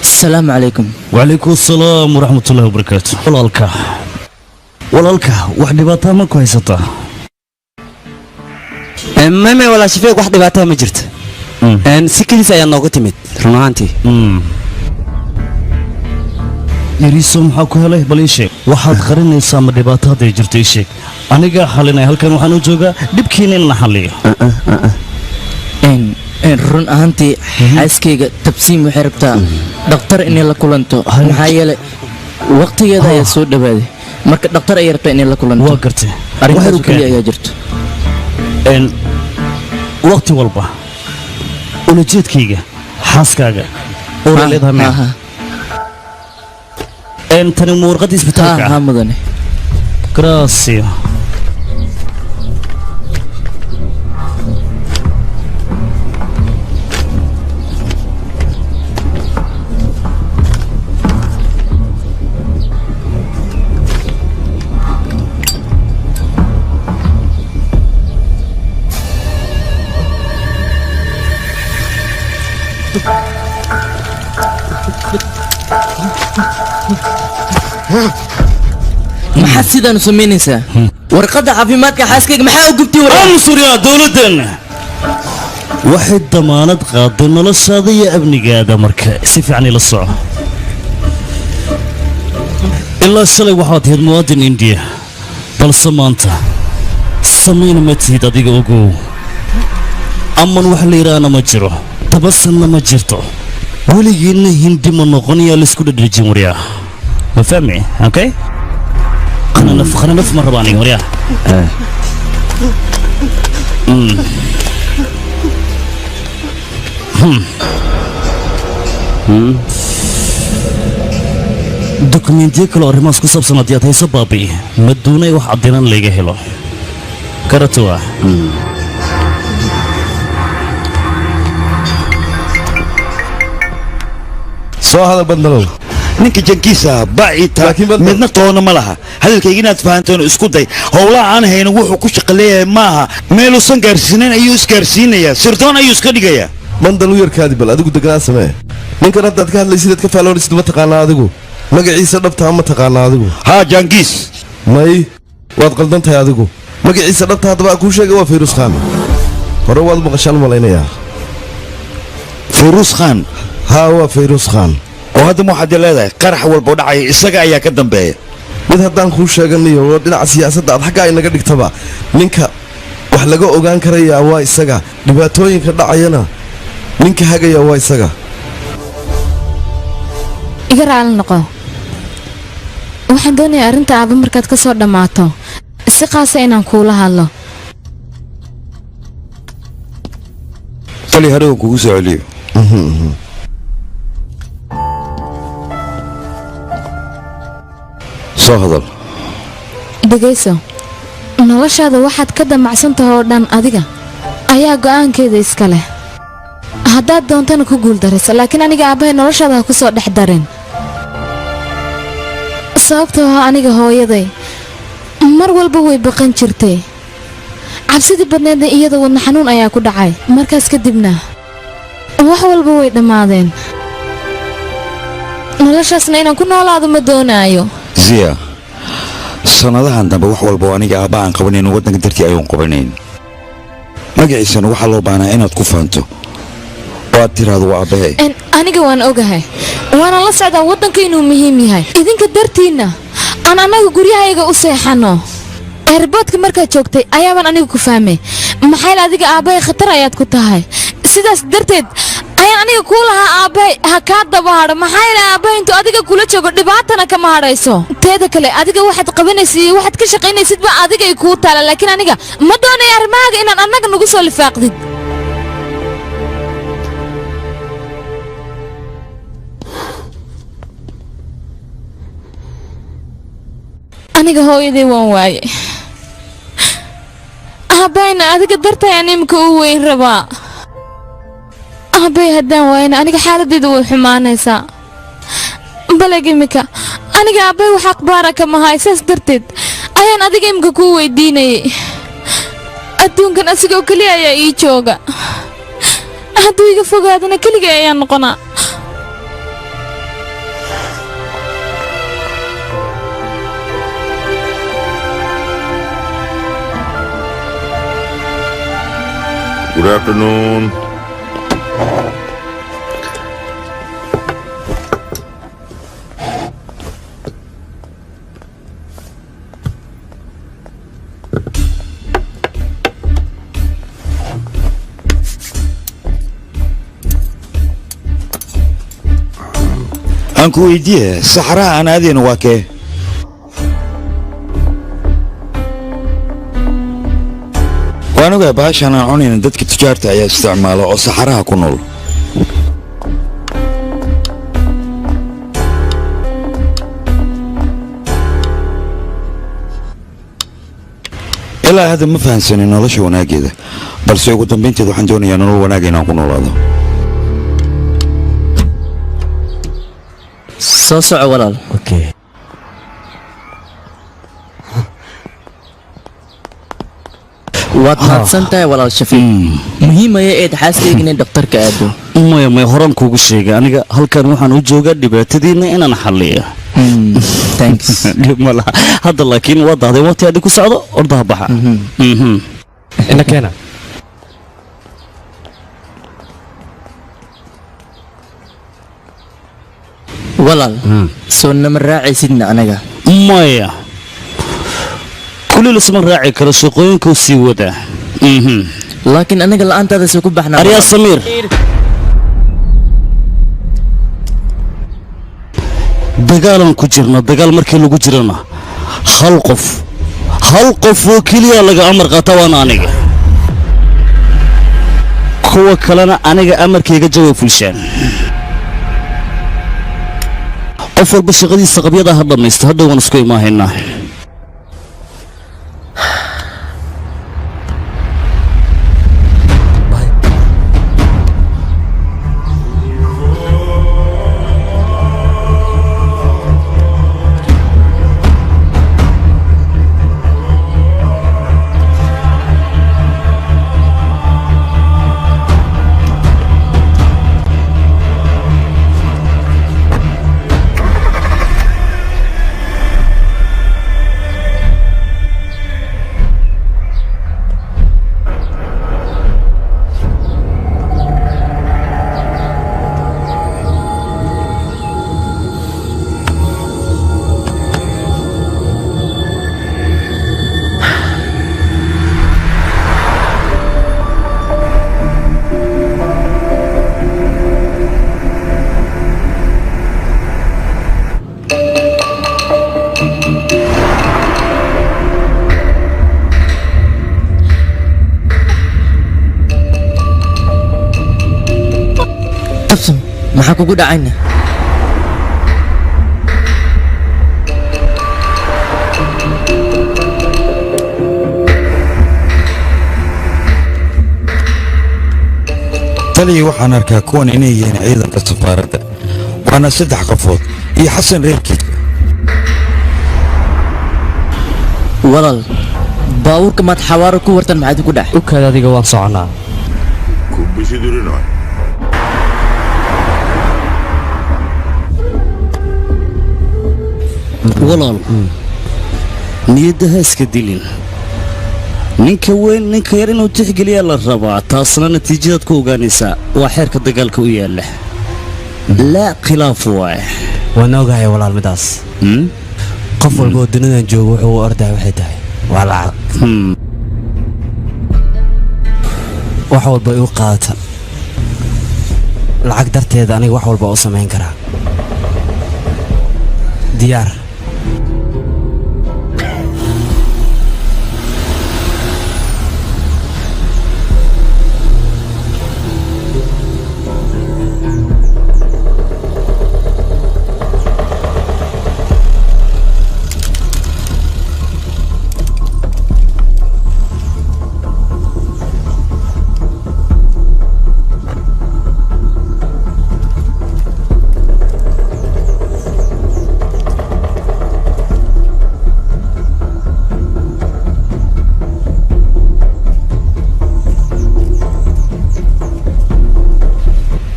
السلام عليكم وعليكم السلام ورحمة الله وبركاته walaalka wax dhibaataa ma ku haysataa mame walaa shafiiq wax dhibaataa ma jirto si keliis ayaa noogu timid run ahaantii yariiso maxaa ku helay bal ii sheeg waxaad qarinaysaa ma dhibaato hadday jirto ii sheeg anigaa xalinaya halkan waxaan u joogaa dhibkiina in la xalliyo run ahaantii xaaskayga tabsiim waxay rabtaa dhakhtar inay la kulanto maxaa yeelay waqtigeeda ayaa soo dhawaaday marka dhakhtar ayay rabtaa inay la kulanto waa gartay arrintaas keliya ayaa jirto waqti walba ulajeedkayga xaaskaaga oo leedahay tani ma warqadda isbitaalka ha mudane gracio maxaad sidaan u samaynaysaa warqadda caafimaadka xaaskayga maxaa u gubtay ansuryaa dowladeenna waxay damaanad qaaday noloshaada iyo amnigaada marka si fiican ila soco ilaa shalay waxaad ahayd muwaadin indiya balse maanta samayna ma tihid adiga ogow aman wax la yidhaahna ma jiro dabasanna ma jirto weligiinna hindi ma noqonayaa laisku dhadhajin waryaa ma fahmi okay qananaf ma raba aniga waryaa dokumentiyo kale oo arrimahaas ku saabsan haddii aad hayso baabi'i ma doonay wax caddinan layga helo karatuwa soo hadal bandalow ninka jankiisa baaciita midna toona ma laha hadalkayga inaad fahanteen isku day howlaha aan hayno wuxuu ku shaqo leeyahay maaha meeluusan gaarsiinayn ayuu isgaarsiinayaa sirdoon ayuu iska dhigayaa mandal u yarkaadi bal adigu deganaa samee ninkan haddaad ka hadlaysidaad ka faaloonaysid ma taqaanaa adigu magaciisa dhabtaa ma taqaanaa adigu haa jankiis may waad qaldan tahay adigu magaciisa dhabta haddaba aan kuu sheegay waa fayruus khaan hore waad maqashaan malaynayaa fayruus khaan haa waa fayruus khaan oo hadda waxaad leedahay qarax walba oo dhacaya isaga ayaa ka dambeeya mid haddaan kuu sheeganayo oo dhinaca siyaasadda aad xaggaa inaga dhigtaba ninka wax laga ogaan karayaa waa isaga dhibaatooyinka dhacayana ninka hagaya waa isaga iga raali noqo waxaan doonayaa arrinta aaba markaad ka soo dhammaato si qaasa inaan kuula hadlo tali hadhow kugu soo celiyo soo hadal dhegayso noloshaada waxaad ka damacsantaha oo dhan adiga ayaa go'aankeeda iska leh haddaad doontana ku guuldaraysa laakiin aniga aabbahay noloshaada ha ku soo dhex darin sababtoo ah aniga hooyaday mar walba way baqan jirtay cabsidii badneedna iyada wadna xanuun ayaa ku dhacay markaas kadibna wax walba way dhammaadeen noloshaasna inaan ku noolaado ma doonaayo ziya sannadahan dambe wax walba oo aniga aabba aan qabanayn waddanka dartii ayuun qabanayn magaciisana waxaa loo baahnaa inaad ku faanto oo aad tiraahdo waa aabbahe aniga waan ogahay waana la socdaa waddanka inuu muhiim yahay idinka dartiinna aan annaga guryahayaga u seexanno eerboodka markaad joogtay ayaabaan aniga ku fahmay maxayl adiga aabbahay khatar ayaad ku tahay sidaas darteed ayaan aniga kuu lahaa aabbahay ha kaa daba hadho maxayl aabbahay intuu adiga kula joogo dhibaatana kama hadhayso teeda kale adiga waxaad qabanaysid iyo waxaad ka shaqaynaysidba adigay kuu taala laakiin aniga ma doonayo arrimahaaga inaan annaga nagu soo lifaaqdid aniga hooyaday waan waaye aabbayna adiga dartay aan imika u weyn rabaa aabbay haddaan waayna aniga xaaladdeedu way xumaanaysaa baleg imika aniga aabbay wax akhbaara kama haay saas darteed ayaan adiga imika kuu weydiinayay adduunkan asigoo keliya ayaa ii jooga hadduu iga fogaadana keligay ayaan noqonaa Good afternoon. aan ku weydiiye saxaraha aan aadayna waa kee waan ogaa bahashaan aan cunayna dadka tujaarta ayaa isticmaala oo saxaraha ku nool ilaa hadda ma fahansanin nolosha wanaaggeeda balse ugu dambaynteed waxaan doonayaa nolol wanaagga inaan ku noolaado soo soco walaal waad mahadsan tahay walaal shafiiq muhiim ayay ahayd xaaskayga inay dhakhtarka aado maya maya horaan kuugu sheegay aniga halkan waxaan u joogaa dhibaatadiina inaan xalliyo dhib ma laha hadda laakiin waa dahday waqti adhi ku socdo ordaha baxa ina keena walaal soo nama raacaysidna anaga maya kulli lasma raaci karo shaqooyinkuu sii wadaa laakiin anaga la'aantaada soo ku baxnaa aryaa samiir dagaalan ku jirna dagaal markii lagu jirana hal qof oo keliya laga amar qaata waana aniga kuwa kalena aniga amarkayga jawaab fulshaan qof walba shaqadiisa qabyada ha dhammaysto hadhow waan isku imaahaynaa maxaa kugu dhacayna taliya waxaan arkaa kuwan inay yihiin ciidanka safaaradda waana 3 qofood iyo xasan reerkiisa walaal baawurka maad xawaaro ku wartan maxaad ku dhax u kaada adiga waan soconaa walaal niyadda ha iska dilin ninka weyn ninka yar inuu tixgeliyaa la rabaa taasna natiijadaad ku ogaanaysaa waa xeerka dagaalka u yaalla laa khilaaf waaye waan ogahay walaal midaas qof walba oo dunidan jooga wuxuu u ordahay waxay tahay waa lacag wax walba igu qaadata lacag darteeda aniga wax walba u samayn karaa diyaar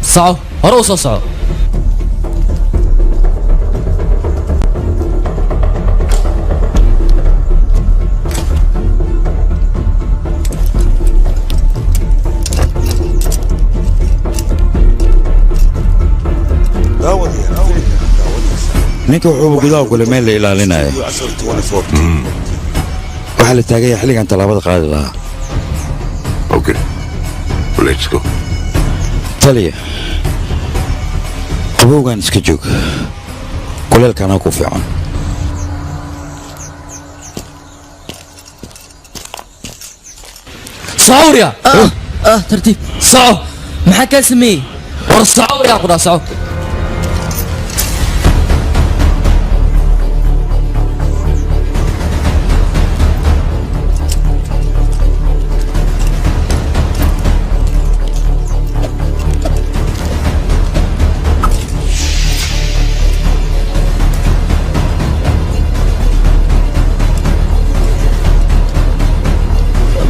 soco hore u soo soco ninka wuxuuba gudaha gule meel la ilaalinaya waxaa la taagaya xilligan tallaabada qaadi lahaa taliya qabowgan iska joog kuleelkana ku fiican صعوريا ترتيب صعو maxaa kaa sameeyey war صعوريا qudaa صعو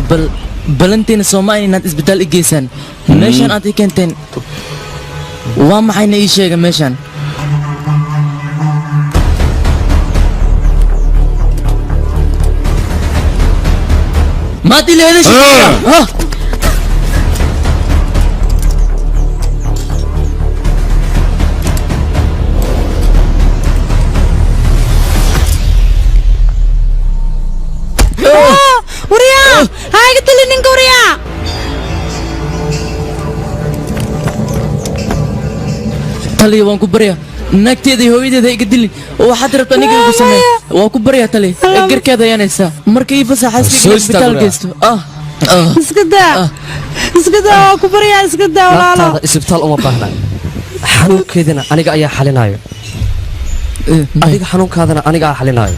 bal balanteena Soomaaliya inaad isbitaal i geysaan meeshan aad i keenteen waa maxayna ii sheega meeshan ما دي ليش ها وريا هاي قلت لي نينك وريا تلي وان كبريا نagteedii hooyadeeda iga dilin oo waxaad rabtaa aniga igu sameey waa ku baryaa tali garkeeda yanaysa markay fasaxaysiga isbitaal geysto iska daa ku baryaa iska daa walaalo isbitaal uma baahna xanuunkeedina aniga ayaa xalinayo adiga xanuunkaadana aniga ayaa xalinayo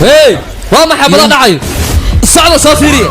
هاي وما حبلا دعي الصعدة صافيرية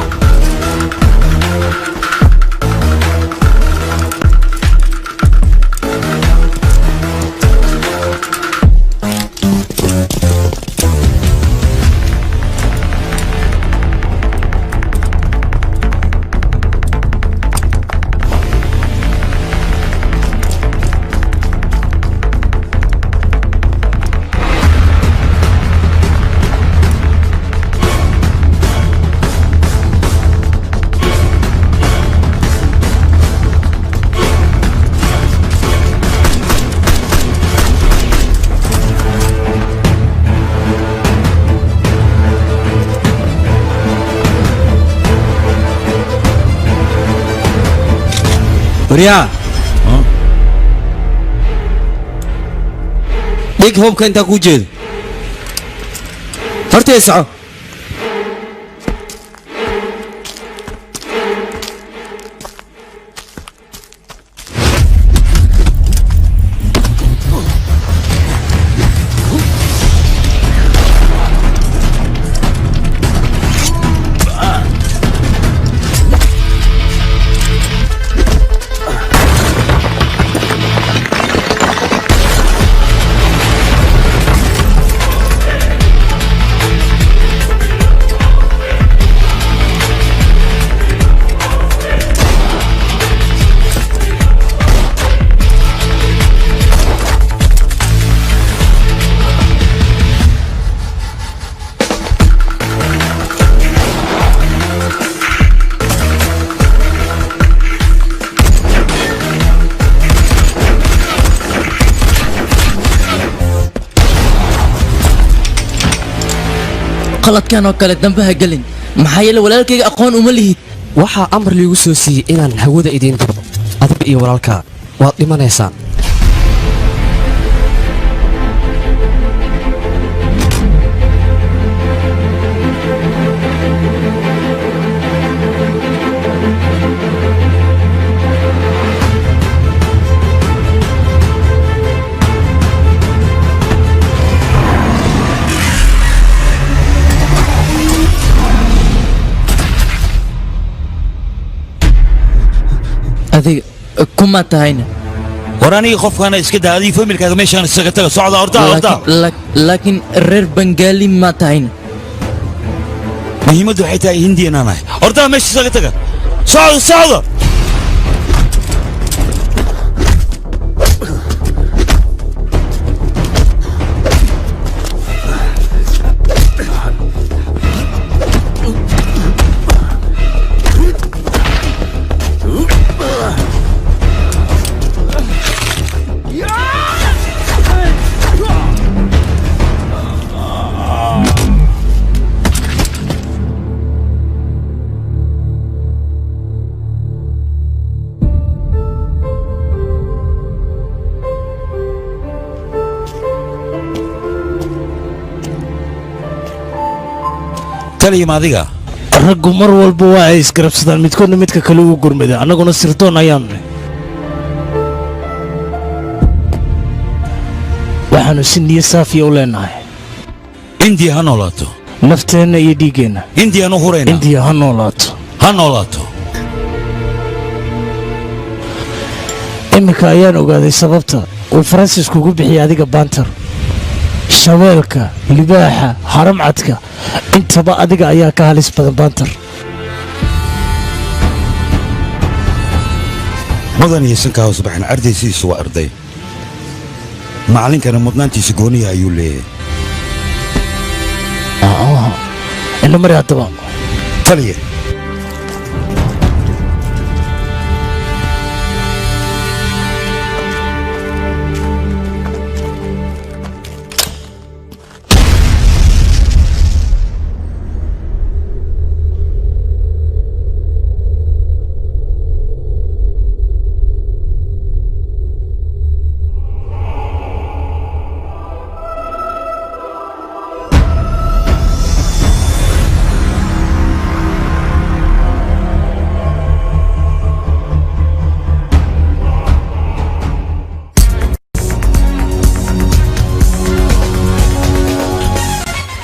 وريا ديك هوب كنت اكو جيد فرتي اسعى qalad kan oo kale dambaha galin maxaa yeelay walaalkayga aqoon uma lihid waxa amar liigu soo siiyay inaan hawada idin diro adiga iyo walaalka waad dhimanaysaan adiga kuma tahayna وراني خوف كان اسكت هذه فملك هذا ماشي انا سكتك صعد ارتا لكن رير بنغالي ما تهين مهمة حتى هندي انا ارتا ماشي سكتك صعد تلي ما ذيك raggu mar walba waa ay isgarabsadaan midkoodna midka kale ugu gurmada annaguna sirdoon ayaannu waxaannu si niyo saafiya u leenahay indiya ha noolaato nafteenna iyo dhiiggeenna indiyaan u hurayna indiya ha noolaato ha noolaato iminka ayaan ogaaday sababta uu faransiisku ugu bixiyay adiga baantar shabeelka libaaxa haramcadka intaba adiga ayaa ka halis badan baantar mudan iyo sankaa hoos baxan ardaysiisu waa arday macallinkana mudnaantiisa gooniya ayuu leeyahay ina mari haddaba taliya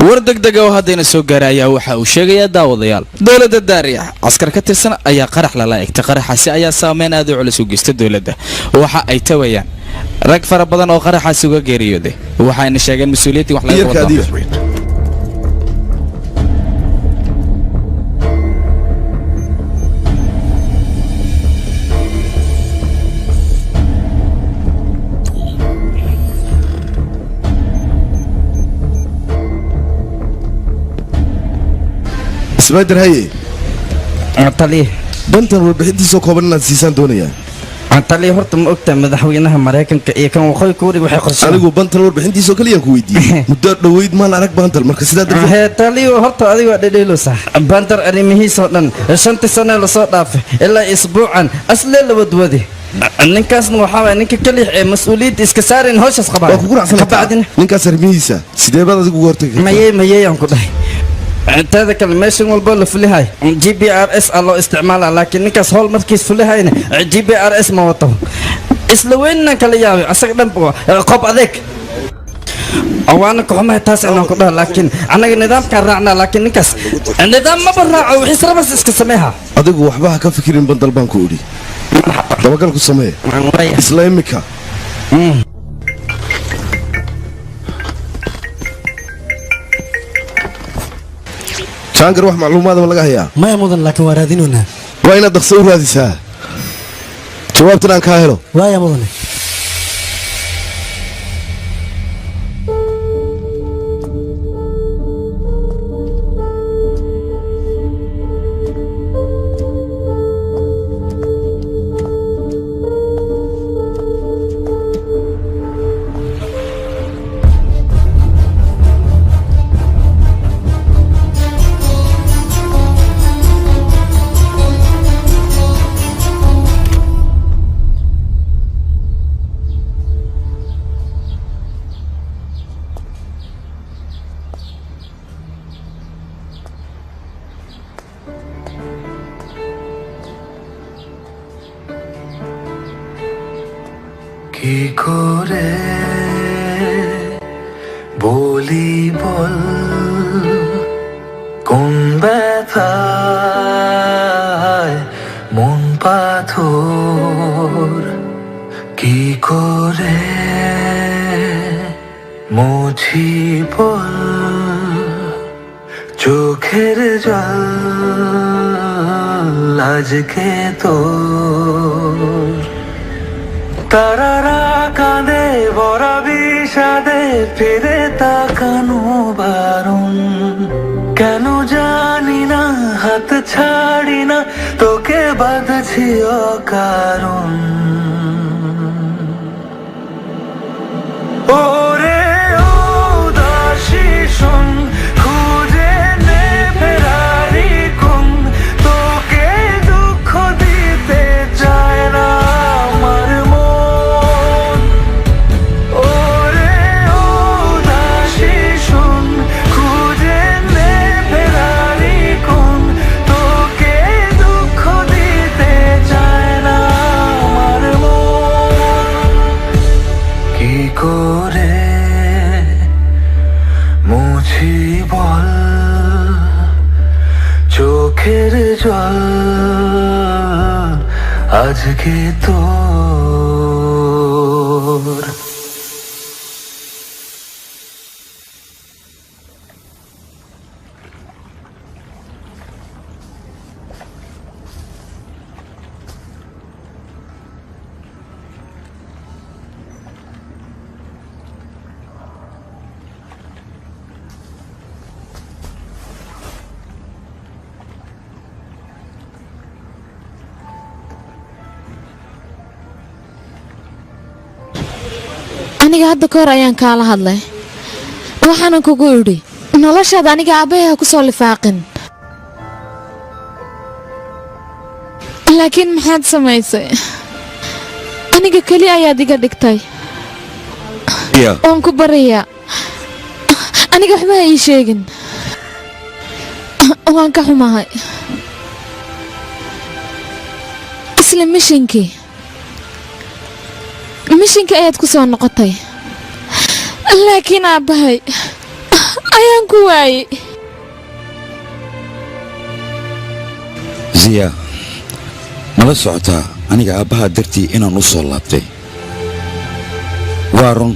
war degdega oo haddayna soo gaaray ayaa waxa uu sheegayaa daawadayaal dowladda daariya askar ka tirsan ayaa qarax lala egtay qaraxaasi ayaa saameyn aad u culus u geysta dowladda waxa ay tawayaan rag fara badan oo qaraxaasi uga geeriyooday waxayna sheegeen mas-uuliyaddii wax laga wado ismaadir haye taliye bantan warbixintiisoo kooban inaad siisaan doonayaa taliye horta ma ogtaa madaxweynaha maraykanka iyo kan waqooyi kuuriga waxay qorshe anigu bantan warbixintiisoo kaliyaan ku weydiiyey muddo dhoweyd maan arag bantal marka sidaa darteed taliye horta adiga dhedheelosa bantar arrimihiisoo dhan 5 sano la soo dhaafay ilaa isbuucan aslee la wadwadi ninkaasna waxaa waay ninka kaliix ee mas-uuliyadda iska saarayn howshaas qabaa waa kugu racsan ninkaas arrimihiisa sidee baad adigu uga hortagi mayeyaan ku dhahay teeda kale meeshan walbo la fulihay GPRS aa loo isticmaala laakiin ninkaas howl markiis fulihayna GPRS ma wato isla weynna kala yaabay asaga dhan qob adeeg waana ka xumahay taas inaan ku dhaha laakiin annaga nidaamkaan raacnaa laakiin ninkaas nidaam maba raaco wixiis rabas iska sameeha adigu waxba ha ka fikirin bandal baan ku idhi dabagal ku samee isla imika shaangar wax macluumaadaba laga hayaa maya mudan laakiin waa raadinoonaa waa inaad dhaqso u raadisaa jawaabtan aan kaa helo waaya mudane কি করে বলি বল কোন ব্যথায় মন পাথর কি করে মুছি বল চোখের জল আজকে তোর তারারা কাঁদে বড় বিষাদে ফিরে তাকানো বারণ কেন জানি না হাত ছাড়ি না তোকে বাঁধছি অকারণ ওরে উদাসী শোন খুঁজে নে ফেরারি কোন তোকে দুঃখ দিতে চায় না করে চল আজকে তোর aniga hadda ka hor ayaan kaala hadlay waxaanan kugu idhi noloshaada aniga aabbahay ha ku soo lifaaqin laakiin maxaad samaysay aniga keli ayaad iga dhigtay waan ku barayaa aniga waxba ha ii sheegin waan ka xumahay isla mishinkii ayaad ku soo noqotay laakiin aabbahay ayaan ku waayey ziya mala socotaa aniga aabbahaa dartii inaan u soo laabtay waa run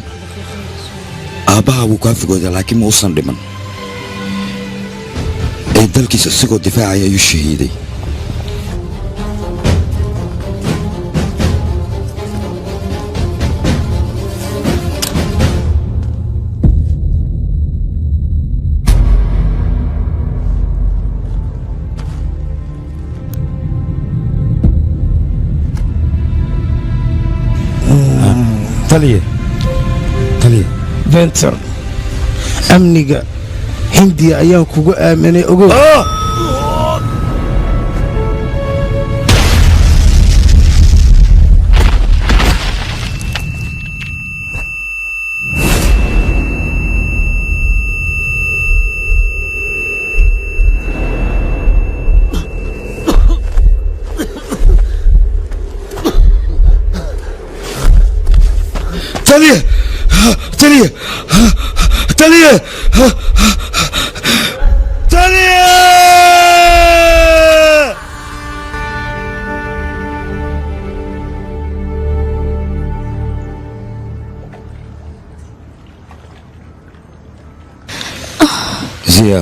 aabbahaa wuu kaa fogoodaa laakiin ma uusan dhiman ee dalkiisa isagoo difaacaya ayuu shahiiday bentor amniga hindiya ayaan kugu aaminay ogow ziya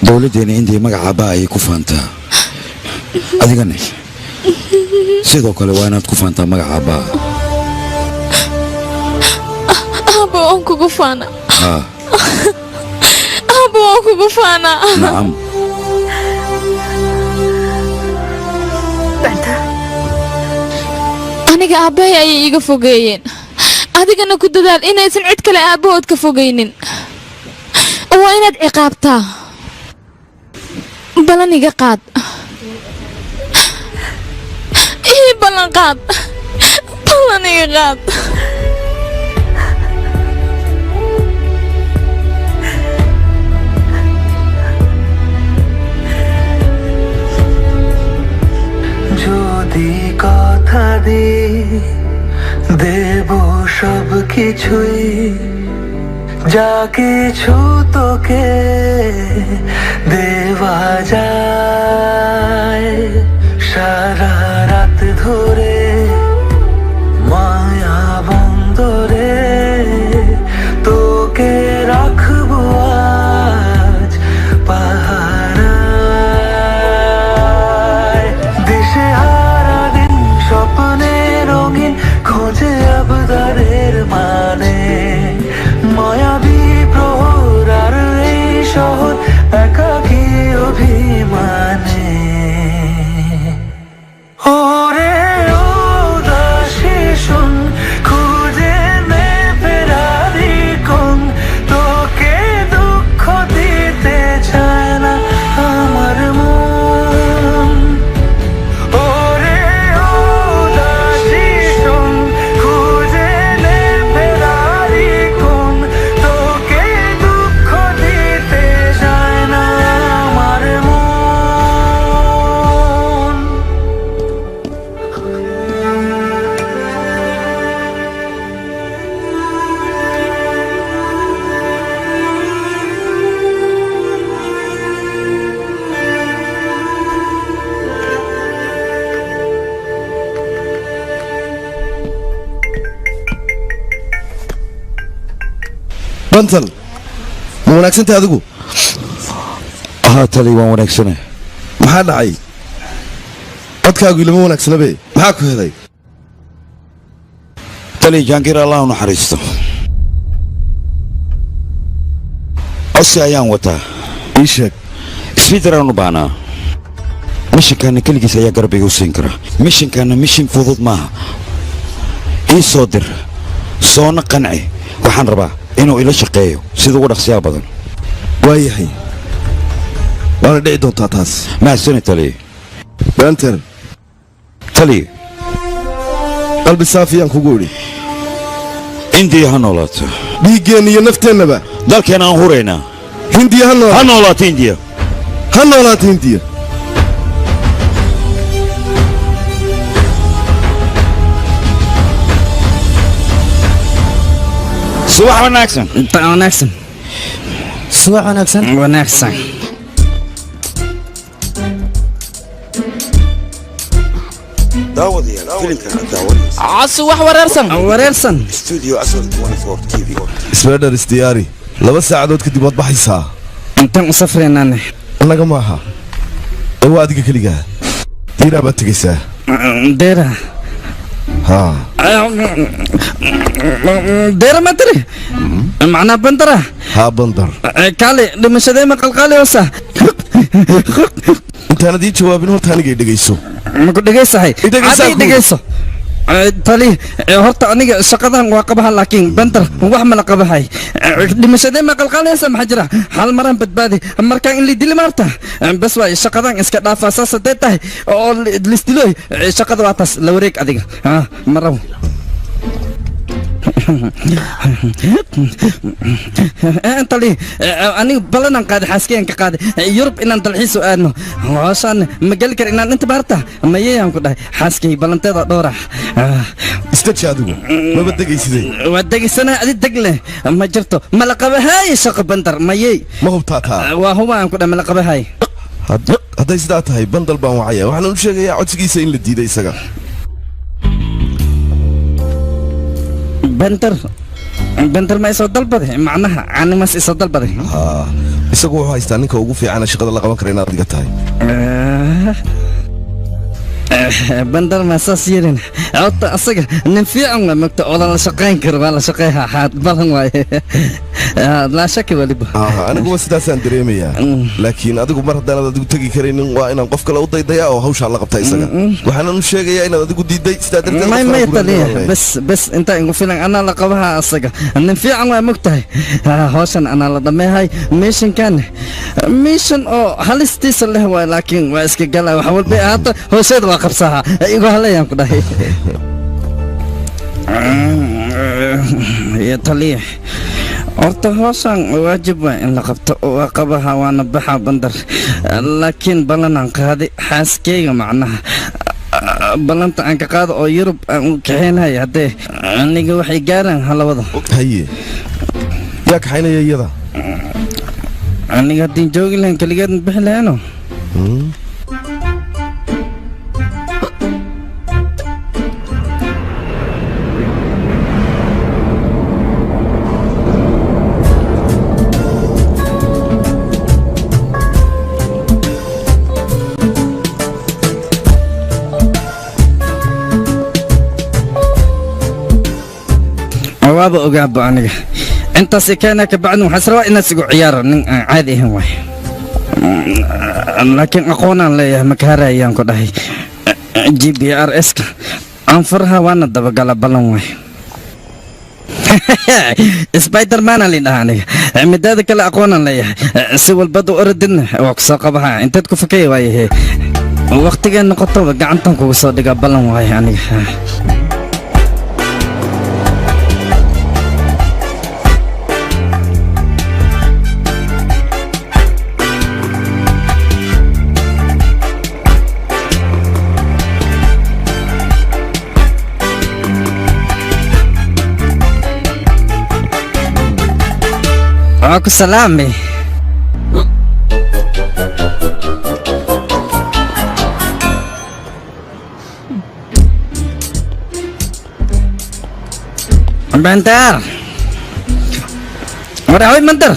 dowladdeena indiya magaca aabbaha ayay ku faantaa adigana sidoo kale waa inaad ku faantaa magaca aabbaha aabba waan kugu faanaa aabba waan kugu faanaa nacam aniga aabbahay ayay iga fogeeyeen adigana ku dadaal inaysan cid kale aabbahood ka fogaynin waa inaad ciqaabtaa balan iga qaad ii ballan qaad balan iga qaad যদি কথা দিই দেব সব কিছুই যা কিছু তোকে দেওয়া যায় সারা রাত ধরে মায়া বন্দরে তোকে রাখবো আজ পাহারায় দিশেহারা দিন স্বপ্নে রঙিন খোঁজে আবদারের মানে মায়াবী প্রহর আর এই শহর একাকী অভিমান bansal ma wanaagsantahay adigu haa tali waan wanaagsana maxaa dhacay codkaagu ilama wanaagsanabe maxaa ku helay tali jaangiir allah u naxariisto codsi ayaan wataa ii sheeg isfiidaraan u baahnaa mishinkaana keligiis ayaa garbiga u siin kara mishinkaana mishin fudud maaha ii soo dir soona qanci waxaan rabaa inuu ila shaqeeyo sida ugu dhaqsiyaa badan waa yahay waana dhici doontaa taas mahadsani taliye banter taliye qalbi saafiyaan kugu idhi indiya ha noolaato dhiiggeenna iyo nafteennaba dalkeena aan huraynaa hindiya ha noolaato indiya ha noolaato hindiya subax wanaagsan wanaagsan subax wanaagsan wanaagsan casu wax wareersan isbeedhar isdiyaari 2 saacadood kadib waad baxaysaa intaan u safraynaane annaga maaha ee waa adiga keligaa diiraa baad tegaysaa deera haa deera ma tiri macnaa bandara haa bandar kaale dhimashadee ma qalqaaliyoosa intaanad ii jawaabin horta anigay dhegayso maku dhegaysahay dhegayso tali horta aniga shaqadan waa qabaha laakiin bandar wax mala qabahay dhimashadee ma qalqaalaysa maxaa jira hal maraan badbaadi markaa in lidili maarta bas waay shaqadan iska dhaafaa saas hadee tahay oo lisdiloy shaqada waa taas la wareeg adiga maraw tali aniga balanaan qaaday xaaskeyaan ka qaaday yurub inaan dalxiisu aadno hooshaan ma geli kar inaan inta baarta mayayaan ku dhahay xaaskay balanteeda dhowra istaji adigu maba degaysidee waa degaysana adi deg leh ma jirto mala qabahaay shaqo bandar mayey ma hubtaa taa waa hubaan ku dhahay mala qabahaay hadday sidaa tahay bandal baan wacaya waxaan u sheegayaa codsigiisa in la diiday isaga bandar ma isoo dalbaday macnaha animas isoo dalbaday isagu wuxuu haystaa ninka ugu fiicana shaqada la qaban kara inaad adiga tahay bandar ma saas yeelin horta asaga nin fiican waa mogta oo la shaqayn karo waa la shaqeeyaa xaad badan waaye laa shaki waliba anigu waa sidaasaan dareemayaa laakiin adigu mar haddaanad adigu tegi karaynin waa inaan qof kale u daydayaa oo hawshaa la qabta isaga waxaanan u sheegayaa inaad adigu diidday sidaa darteed bes intaa igu filan anaa la qabaha asaga nin fiican waa mogtahay hawshan anaa la dhameehay meeshankan meeshan oo halistiisa leh waay laakiin waa iska gala wax walba hadda hooseeda waa qabsaha igu halayaan ku dhahay ya taliye horta hoosaan waajib waa in la qabto waa qabaha waana baxa bandar laakiin ballanaan qaaday xaaskeyga macnaha ballanta aan ka qaado oo yurub aan u kaxeynhay haddee aniga waxay gaaraan halawada haye yaa kaxaynaya iyada aniga haddii joogi lahayn keligeed ma bixi lahayno waaba ogaaba aniga intaas keena ka bacdin waxaa rabaa inaad igu ciyaaro nin aan caadi ahayn waay laakiin aqoonaan leeyahay makaharayaan ku dhahay GPRS-ka aan faraha waana dabagala ballan waay spiderman aan lidhaha aniga midaada kale aqoonaan leeyahay si walbada orodidna waa ku soo qabaha inteed ku fakaya waayahe waqtigee noqotoba gacantan kugu soo dhigaa ballan waay aniga aku salami bentar هاي مندر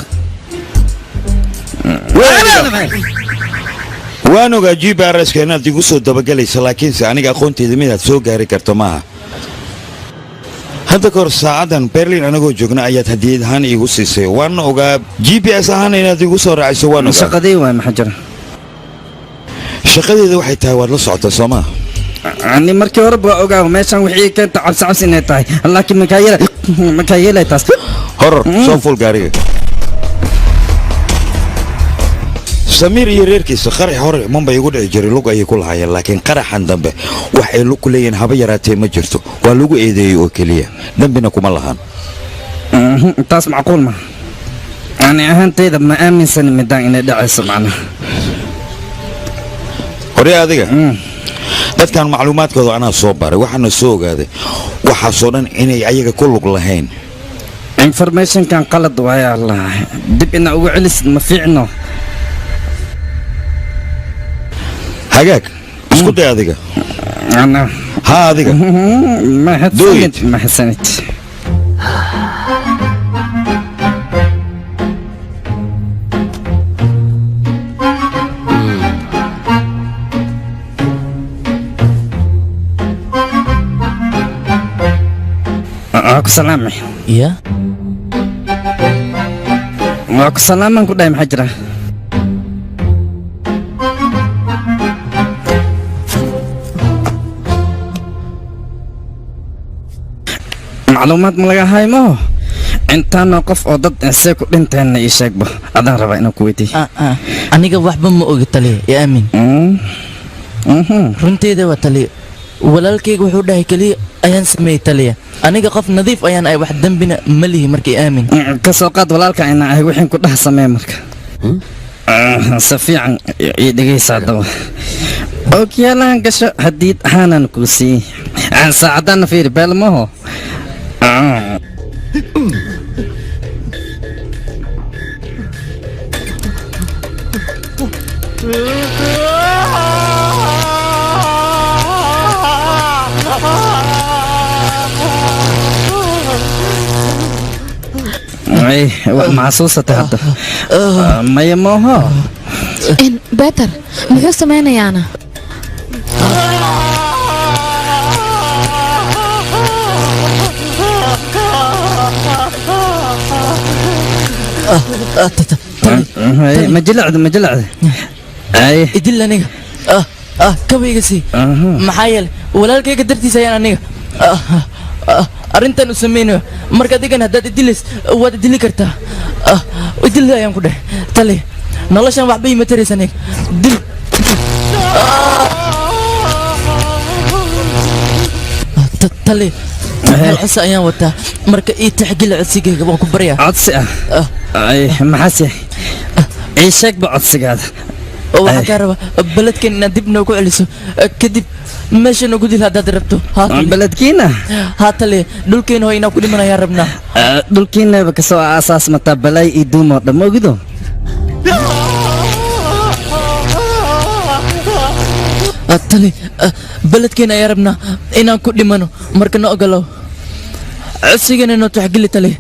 waan ogaa GPRS inaad igu soo dabagelayso laakiinse aniga aqoonteeda midaad soo gaari karto maaha hadda kahor saacadan Berlin anagoo joogna ayaad hadiyad ahaan igu siisay waan ogaa GPS ahaan inaad igu soo raaciso waan ogaa shaqadii waa maxaa jira shaqadeeda waxay tahay waad la socotaa Soomaa ani markii hore baa ogaa meeshan wixii ka cabsi inay tahay laakiin ma yeelay taas horor soo ful gaariga Samir iyo reerkiisa qarax hore Mumbai ugu dhici jiray lug ay ku lahaayeen laakiin qaraxan dambe wax ay lug leeyeen haba yaraatee ma jirto waa lagu eedeeyay oo kaliya dambina kuma lahan taas macquul ma ani ahaantayda ma aaminsan midaan inay dhacayso macna hore adiga dadkan macluumaadkooda anaa soo baray waxaana soo ogaaday waxa soo dhan inay ayaga ku lug lahayn information kan qalad waaya Allah dib ina ugu celis ma fiicno hagaag isku day adiga ana ha adiga ma hasanit aku salaamay ya aku salaaman ku dhahay maxaa jira macluumaad ma laga haymo intaana qof oo dad insee ku dhinteena ii sheegba adaan rabaa inaan ku weydiiyo aniga waxba ma ogi taliya yaa aamin runteeda waa taliya walaalkayga wuxuu dhahay keliya ayaan sameeyey taliya aniga qof nadiif ayaan ahay wax dambina ma lihi markii aamin ka soo qaad walaalka inaan ahay wixin ku dhaha samee marka si fiican ii dhegaysa haddaba ookiyaalahan gasho hadiid ahaanan kuu siiyey saacaddaana fiiri beelmaho wax maxasuusatay hadda maya mooho beter muxuu samaynayaana ما جلعد اي idil aniga kabayga sii maxaa yeelay walaalkayga dartiisa ayaan aniga arrintan u samaynayo marka adigan haddaad idilays waad idili kartaa idil ayaan ku dheh tali noloshan waxba ima taraysa aniga dil tali codsi ayaan wataa marka ii taxgila codsigayga waan ku baryaa codsi ay maxaase ii sheegba codsigaada waxaan kaa rabaa beledkan inaad dib noogu celiso kadib meesha noogu dil haddaad rabto beledkiina haa tale dhulkeena hoo inaa ku dhimanayaan rabnaa dhulkiinaba kasoo aasaas mataa balay iyo duumoo dhamma ogido tale beledkeena ayaa rabnaa inaan ku dhimano marka na ogolow codsigana noo taxgili tale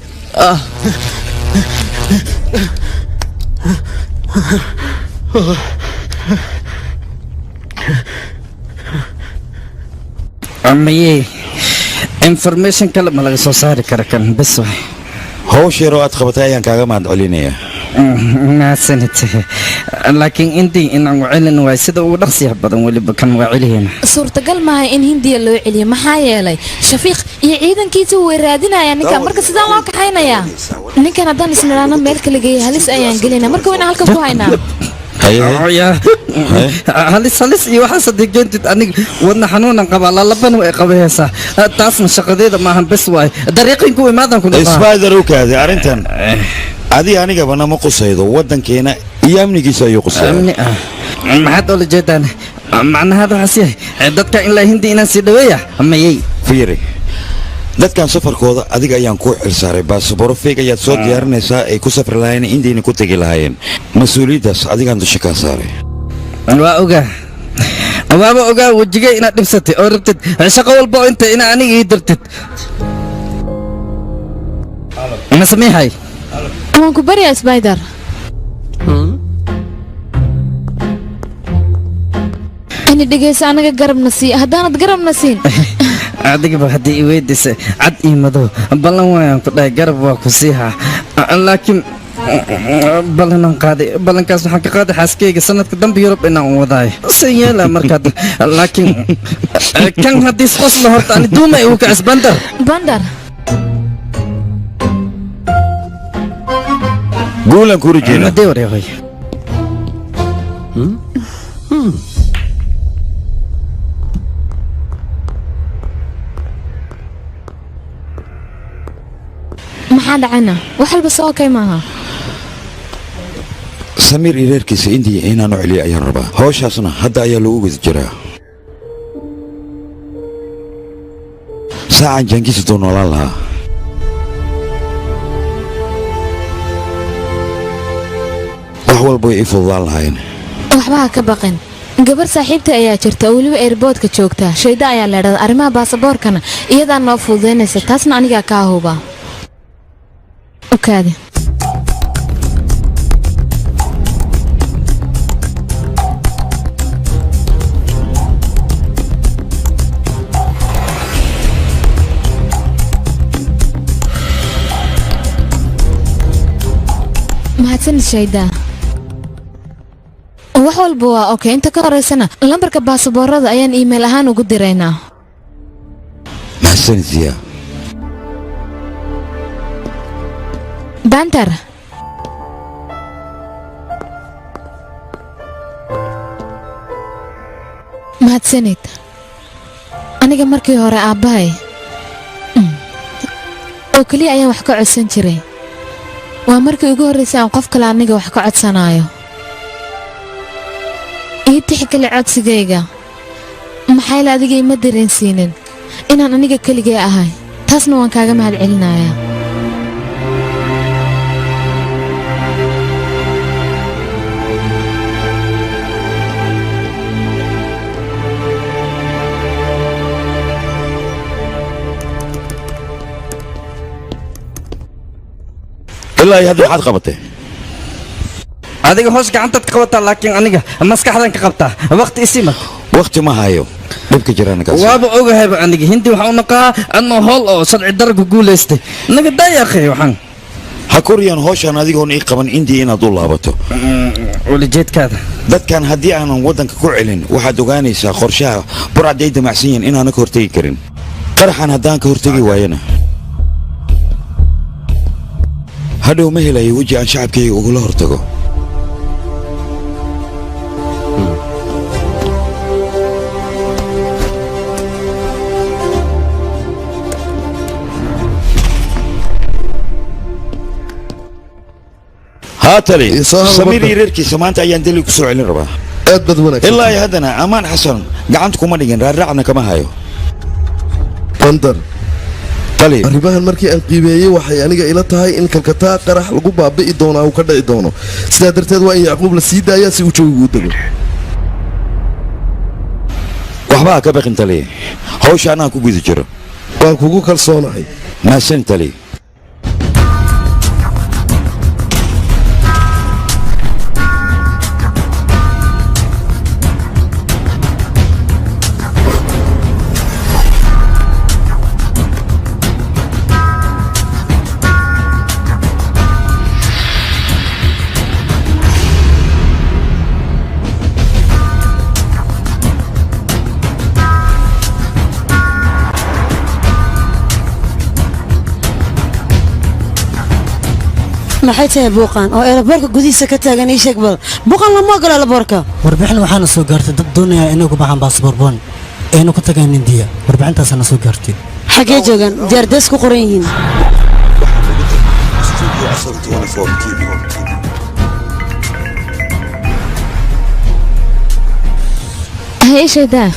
amaye information kale ma laga soo saari kara kan bes waay hawsh yaroo aad qabatay ayaan kaaga mahad celinayaa mahadsanid laakiin intii inaan wacelin waay sida ugu dhaqsiyaha badan weliba kan waa celiheena suurtagal maaha in hindiya loo celiyo maxaa yeelay shafiiq iyo ciidankiisa way raadinayaan ninkan marka sidaan loo kaxaynayaa ninkan haddaan isniraano meel kala geeya halis ayaan gelinaa marka wayna halkan ku haynaa halis iyo waxaas haddii keentid aniga wadna xanuunan qabaa lalabana way qabayaysaa taasna shaqadeeda maahan bes waay dariiqin ku imaadan ku isbaadar u kaaday arrintan adi anigaba nama qusaydo waddankeena iyo amnigiisa ayuu qusaya maxaad oola jeedaan macnahaada waxaas yahay dadka ilaa hindi inaan sii dhaweeya mayay fiiri dadkan safarkooda adiga ayaan kuu xilsaaray baasaboro feeg ayaad soo diyaarinaysaa ay ku safri lahaayeen indiina ku tegi lahaayeen mas-uuliyaddaas adigaan dusha kaa saaray waa ogaa waaba ogaa wejigay inaad dhibsatay oo rabtid shaqo walba inta ina aniga ii dartid ma sameehay waan ku baryaa spider ani dhegeysa anaga garabna sii haddaanad garabna siin adigaba haddii i weydiisay cad ii madow ballan waayaan ku dhahay garab waa ku siihaa laakiin ballanan qaaday ballankaas waxaan ka qaaday xaaskeyga sanadka dambe yurub inaan u wadaayo san yeela markaad laakiin kan haddii isqosla horta ani duumay uu kacis bandar guulan ku rajeena madee wareeqay maxaa dhacayna wax walba soo okay maaha samiir iyo reerkiisa indiya inaan u celiyo ayaan rabaa hawshaasna hadda ayaa loogu guda jiraa saacan jaankiisa duu noolaan lahaa wax walba way ii fududaan lahaayeen waxba ha ka baqin gabar saaxiibta ayaa jirta oo weliba airboodka joogta shayda ayaa leedhada arrimaha baasaboorkana iyadaa noo fududaynaysa taasna anigaa kaa huba okaadi mahadsanid shayda wax walba waa okay inta ka horeysana lambarka baasaboorada ayaan iimayl ahaan ugu diraynaa mahadsanid ziya bantar mahadsanid aniga markii hore aabbahay oo keliya ayaan wax ka codsan jiray waa markii ugu horraysay aan qof kale aniga wax ka codsanaayo ii tixgeli codsigayga maxayla adiga ima dareensiinin inaan aniga keligay ahay taasna waan kaaga mahad celinayaa ilaa hadda waxaad qabatay adiga hoos gacantaad ka qabataa laakiin aniga maskaxdan ka qabtaa waqti isima waqti ma hayo dhibka jiraankaas waaba ogahayba aniga hindi waxaa u naqaa adnoo hool oo sharci darku guulaystay naga daayaqay waxaan ha koriyaan hawshaan adigoon ii qaban indiya inaad u laabato welijeedkaada dadkan haddii aanan waddanka ku celin waxaad ogaanaysaa qorshaha burcadday damacsan yihiin inaana ka hortegi karin qaraxan haddaan ka hortegi waayana hadhow ma helayo weji aan shacabkayga ugula hortago haatali samiir iyo reerkiisa maanta ayaan deli ku soo celin rabaa aad bad wanaagsan ilaa iyo haddana ammaan xasan gacanta kuma dhigin raarraacna kama hayo bandar arrimahan markii aan qiimeeyey waxay aniga ila tahay in kalkataa qarax lagu baabi'i doonaa uu ka dhici doono sidaa darteed waa in yacquub la sii daayaa si uu joogigu u dego waxba ha ka baqin taliye hawsha anaan ku guda jiro waan kugu kalsoonahay mahadsan taliye maxay tahay buuqan oo eelaboorka gudihiisa ka taagan ii sheeg bal buuqan lama ogola eelaboorka warbixin waxaana soo gaartay dad doonaya inay ku baxaan baasboor boon aynu ku tagaan indiya warbixintaasaana soo gaartay xaggee joogaan diyaardees ku qoran yihiin hayshaydaa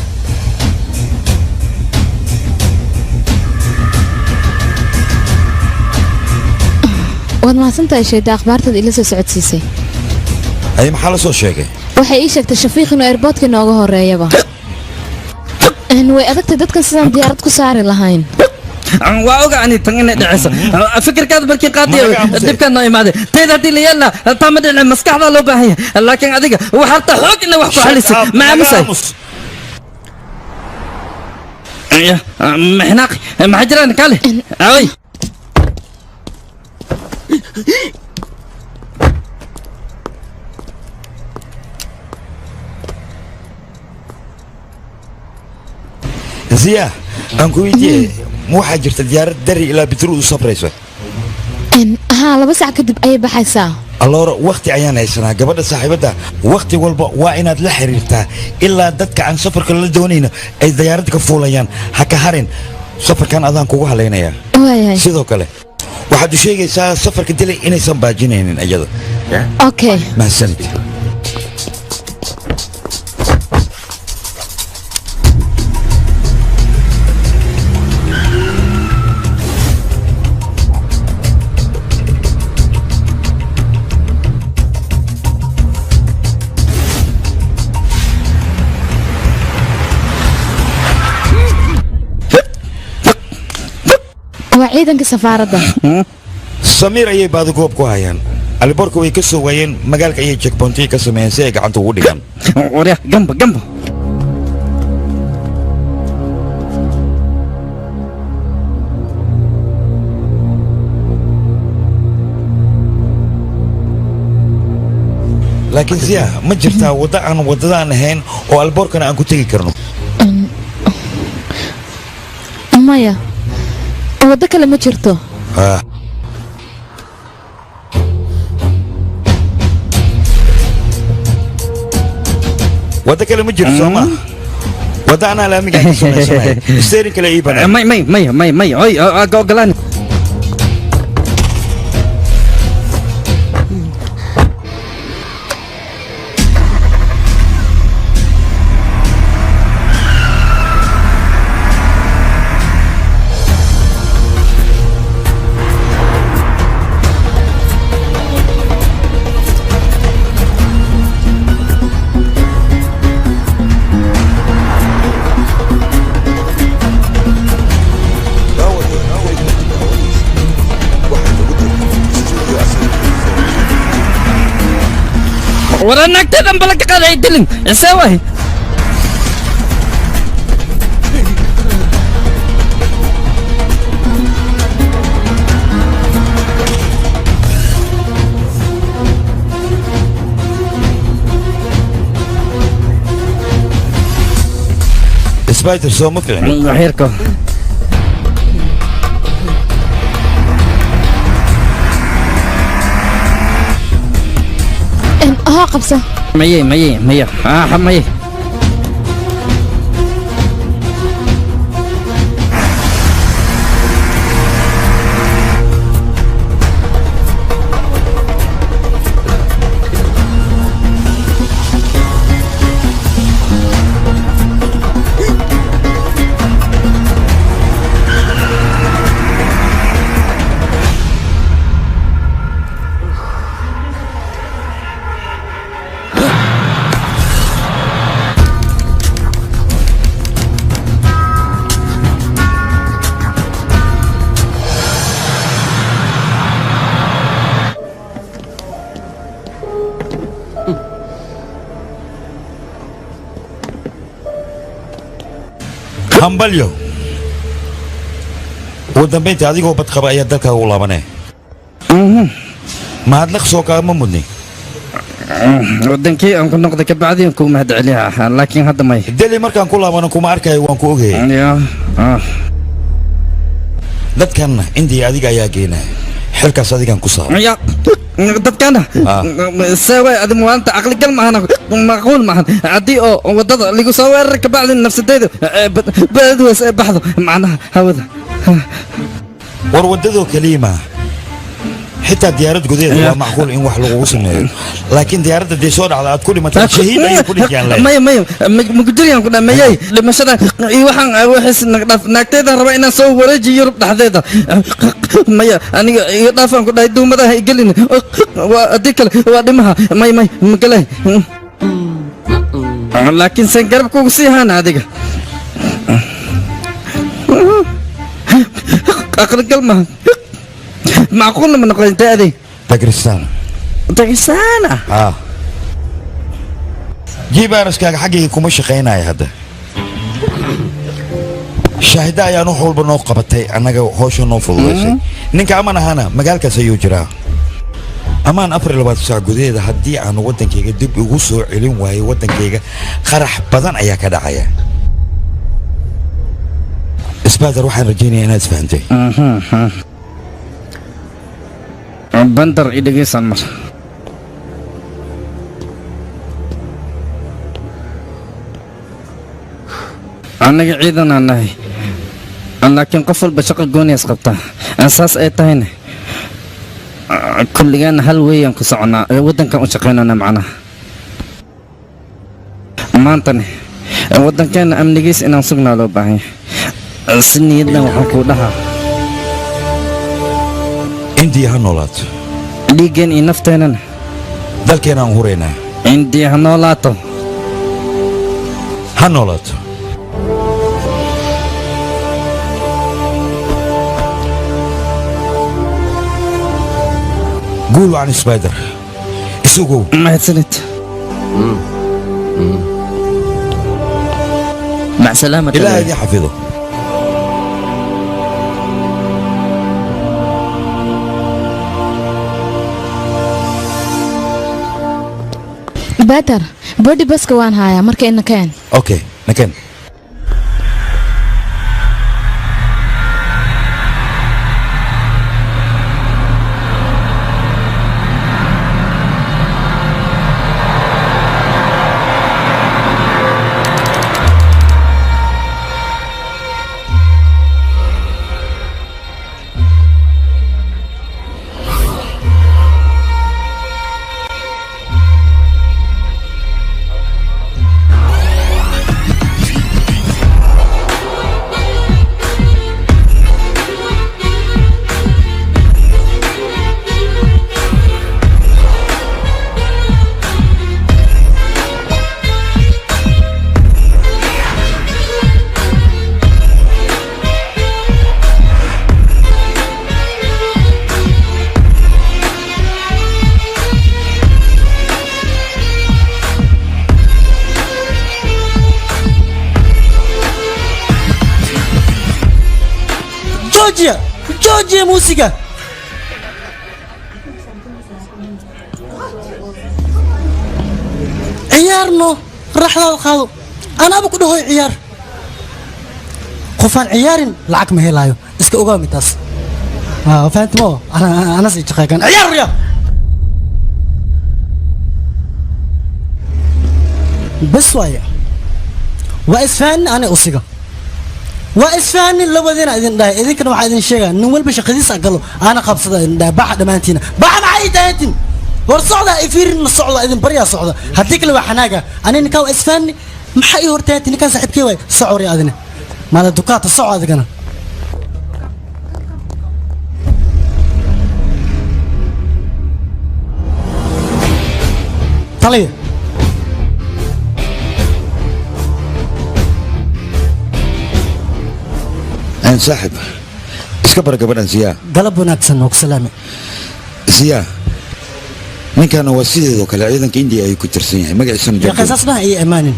waad mahadsantahay shayda akhbaartaad ila soo socodsiisay ay maxaa la soo sheegay waxay ii sheegtay shafiiq inuu airboodka inooga horeeyaba way adagtay dadkan sidaan diyaarad ku saari lahayn waa oga ani tan inay dhacayso fikirkaada markii qaadiyo dibka noo imaaday tayda hadii la yeelna taa ma dhicin maskaxda loo baahan yahay laakiin adiga waxa ta xoog in wax ku xalisay ma aamusay يا محناقي ما حجران كاله اوي زيا انكو يجي مو حاجرت ديار دري الى بترو صبريسه ها لبس كدب اي بحيسا الله وقتي ayaan haysanaa gabadha saaxiibada waqti walba waa inaad la xiriirtaa ilaa dadka aan safarka la doonayna ay diyaaradda ka fuulayaan ha ka harin safarkan adaan kugu halaynayaa sidoo kale waxaad u sheegaysaa safarka dilay inaysan baajinaynin iyada okay mahadsanid ciidanka safaaradda Samiir ayay baad goob ku hayaan alborka way ka soo waayeen magaalka ayay checkpoint ka sameeyeen si ay gacanta ugu dhigaan wariya gamba laakiin siya ma jirtaa wada aan wadadaan ahayn oo alborkana aan ku tagi karno maya waddo kale ma jirto waddo kale ma jirto sooma wadda anaa laamiga ka samaysanahay steering kale ii banaan may oy ogolaan ورا نكتة بلك قاعد يدلن سواه سبايدر سو ما فهمت خيركم ها قبسة مية مية hambalyo ugu dambayntii adigoo bad qaba ayaa dalkaaga u laabanee mahadnaq soo kaama mudni wadankii aan ku noqday kabacdi aan ku mahad celiyaa laakiin hadda may deli markaan ku laabano kuma arkayo waan ku ogayay dadkan indiya adiga ayaa geenaya xilkaas adigaan ku saaray dadkana سوى هذا موانت عقل قل معنا معقول معنا عدي أو وضد اللي يسوي الركب بعد نفس الديدو بدو بحثه معنا هذا ورودده كلمة حتى ديارات جديدة معقول إن واحد لغو وصل لكن ديارات دي صور على كل ما تشهيد أي كل كان لا ما مقدر يعني كنا ما يجي لما شذا يوحنا وحس نكتة ربعنا سو ورجي يرب تحديدا ما يا أنا يطافن كنا يدوم هذا يقلين وأديكل وأدمها ما مقلة لكن سنقرب كوسي هنا هذيك aqalgal ma macquulna ma noqon daadi dagristaan dagisaana jibaaraskaaga xaggayga kuma shaqaynaya hadda shaahida ayaan wax walba noo qabatay annaga howsha noo fududaysay ninka aman ahana magaalkaas ayuu jiraa amaan 24 saac gudaheeda haddii aan waddankayga dib ugu soo celin waayo waddankayga qarax badan ayaa ka dhacaya isbaadar waxaan rajaynayaa inaad isfahantay bandar i dhegeysan mar annaga ciidanaan nahay laakiin qof walba shaqo gooniyaas qabtaa saas ay tahayna kulligaana hal weeyaan ku soconaa waddankan u shaqaynana macnaha maantane waddankeena amnigiis inaan sugnaa loo baahan yahay si niyaddan waxaan kuu dhahaa indiya ha noolaato dhiiggeen iyo nafteennana dalkeenaan huraynaa indiya ha noolaato ha noolaato قولوا عن سبايدر اسوقوا ما هتسنت مع سلامة إلهي يحفظه بدر بودي بس كوان هايا مركي إنه كان اوكي نكن جوجيا موسيقى عيارنا رحلة الخاضو أنا أبو كده هو عيار قفان عيارين لعك ما هي لايو اسك أقامي تاس فهمت مو أنا سيجي كان عيار يا بس وايا وإسفان أنا أصيغا وإسفان لو بدينا إذن ده إذن كانوا واحد شيء نقول بش خديس أقله أنا قبضة ده بعد ما أنتينا بعد معي تانتين والصعدة يفير الصعدة إذن بريا صعدة هديك لو حناجة أنا نكاو إسفان محي هرتات نكان سحب كيوي صعوري أذنه ما الدكات الصعدة كنا طليه انسحب اسكبر قبل زيا قلب وناكسن وكسلامي زيا من كان وسيد ذوك العيدن كإندي أي كترسين ما قاعد يسمى يا قصصنا أي إيمان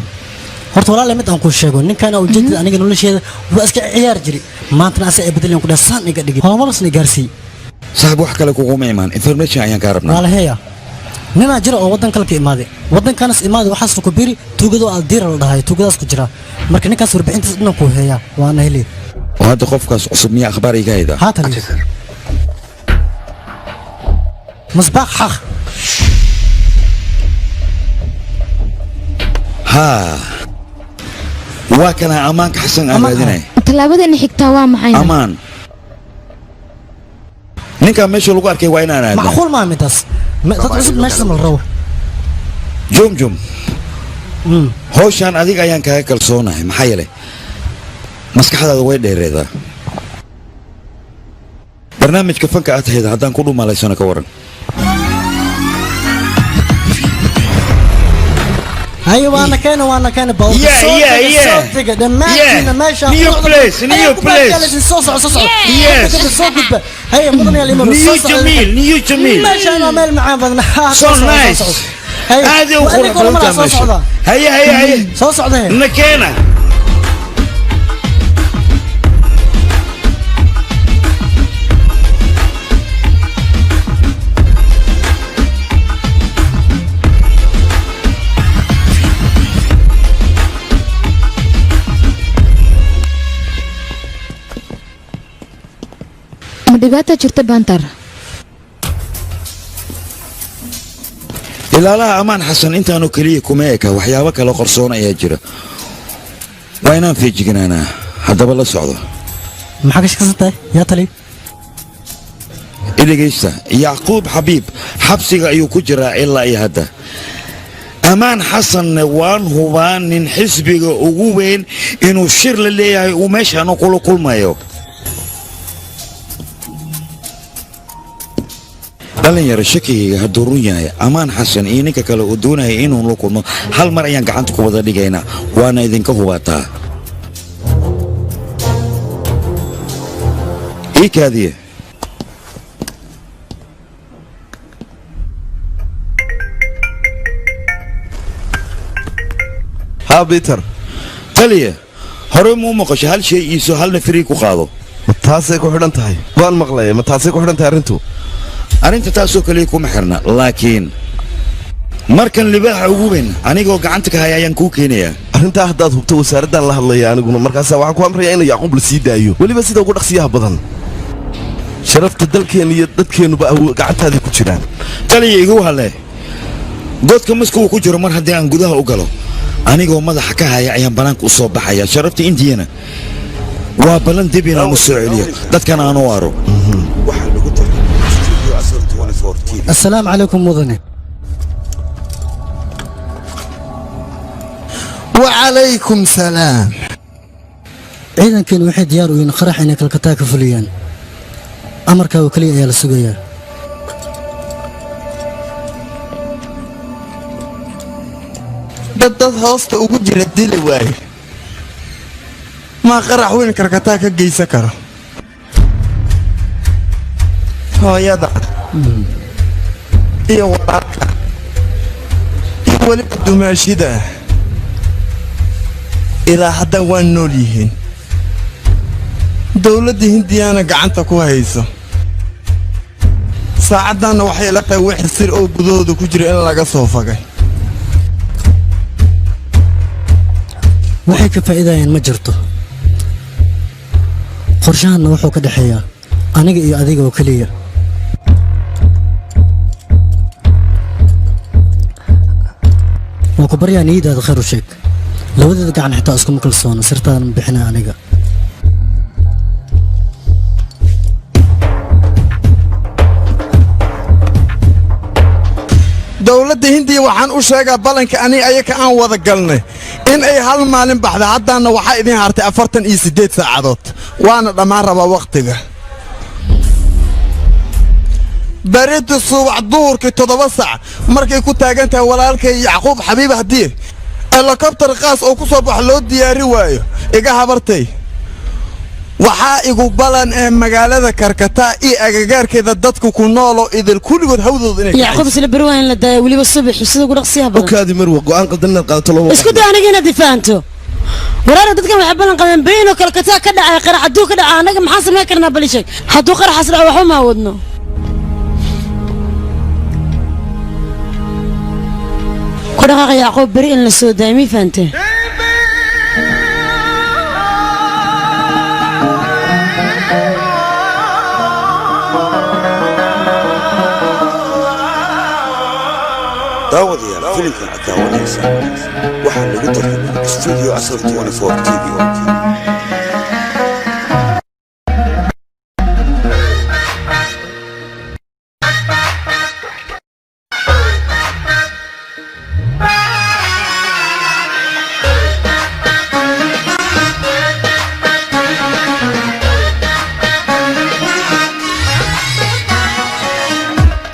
horta walaal mid aan ku sheego ninkan oo jeedada aniga nolosheeda waa iska ciyaar jiri maanta aas ay bedeleen ku dhasaan iga dhigay horumarsna gaarsiin saaxiib wax kale kugu ma imaan information ayaan ka rabnaa walaal heeya nina jira oo wadan kale ka imaaday wadankanas imaaday waxaas ku biri tuugado aldiira la dhahay tuugadaas ku jira marka ninkaas warbixintiisa dhan ku heeya waana heli وهذا خوفكاس عصب مية أخبار يقايدة هات مصباح حخ ها وكان أمانك حسن أمادنا tallaabada xigtaa waa maxay أمان نيكا ماشي لقارك وين أنا معقول ما مدس تتصل ماشي من الروح جم هوشان أديك أيان كهيكل صونا محيلة maskaxdaada way dheereedaa barnaamijka fanka aad tahayd haddaan ku dhumaalaysano ka waran هاي وانا كان باور New place. Yes. هيا مدن يا الإمام New Jamil. ماشي أنا مال معاه بدنا So nice. هذه وخلق هيا صوص عده نكينا ma dhibaata jirta baantar ilaalaha amaan xasan intaanu keliya kuma eka waxyaabo kale qorsoon ayaa jira waa inaan feejiganaanaa haddaba la socdo maxaa ka shaqaysantahay yaa tali idagaysta yacquub xabiib xabsiga ayuu ku jiraa ilaa iyo hadda amaan xasanne waan hubaa nin xisbiga ugu weyn inuu shir la leeyahay uu meeshaanu kula kulmayo dhalinyaro shakigayga hadduu run yahay amaan xasan iyo ninka kale uu doonaya inuu la kulmo hal mar ayaan gacanta ku wada dhigaynaa waana idinka hubaataa ii kaadiye haa biter taliya hore muu maqasho hal shay iiso halna firii ku qaado ma taasay ku xidhan tahay waan maqlaya ma taasay ku xidhan tahay arrintu arrinta taasoo kaliya kuma xirna laakiin markan libaaxa ugu weyn anigoo gacanta ka haya ayaan kuu keenayaa arrintaa haddaad hubto wasaaraddaan la hadlaya aniguna markaasaa waxaan ku amrayaa in yacquub la sii daayo weliba sida ugu dhaqsiyaha badan sharafta dalkeenna iyo dadkeennuba gacantaadii ku jiraan taliya igu halle godka maska uu ku jiro mar haddii aan gudaha u galo anigoo madaxa ka haya ayaan bannaanka u soo baxaya sharafta indiyana waa ballan dib inaan u soo celiyo dadkan aan u aro السلام عليكم مدني وعليكم سلام ciidankan waxay diyaar u yihiin qarax inay kalkataa ka fuliyaan amarka oo kaliya ayaa la sugayaa dad hoosta ugu jira dili waaye ma qarax weyn kalkataa ka geysan karo hooyada iyo walaalka iyo weliba dumaashida ilaa hadda waa nool yihiin dowladda hindiyaana gacanta ku hayso saacaddaanna waxay la tahay wixii sir oo gudahooda ku jira in laga soo fagay waxay ka faa'iidayaan ma jirto qorshahanna wuxuu ka dhexeeyaa aniga iyo adiga oo keliya waa ku baryaa niyadaada khayr u sheeg labadeeda gacan xitaa iskuma kalsoona sirtaadan bixina aniga dowladda hindiya waxaan u sheegaa ballanka ani ayaka aan wada galnay in ay hal maalin baxda haddaanna waxaa idin hartay 48 saacadood waana dhammaan rabaa wakhtiga baridda subax duhurkii 7 saac markay ku taagan tahay walaalkay yacquub xabiib haddii helikobtar qaas oo ku soo bax loo diyaari waayo iga habartay waxaa igu balan ee magaalada karkataa iyo agagaarkeeda dadku ku nooloo idil kulligood hawdooda inay yacquub isla beri waa in la daayo weliba subax sida ugu dhaqsiyaha badan okaadi marwa go'aan qaldan inaad qaadato loo isku day aniga inaad ifahanto waraara dadkan waxay ballan qabeen beri inuu kalkataa ka dhacay qarax hadduu ka dhaca annaga maxaan samayn karnaa bali sheeg hadduu qaraxaas dhaco waxba ma awoodno ku dhaqaaqa yacquub beri in la soo daayo mii fahantee daawadayaal filimkan aad daawanaysaan waxaa lagu tarjumay studio asal 24 TV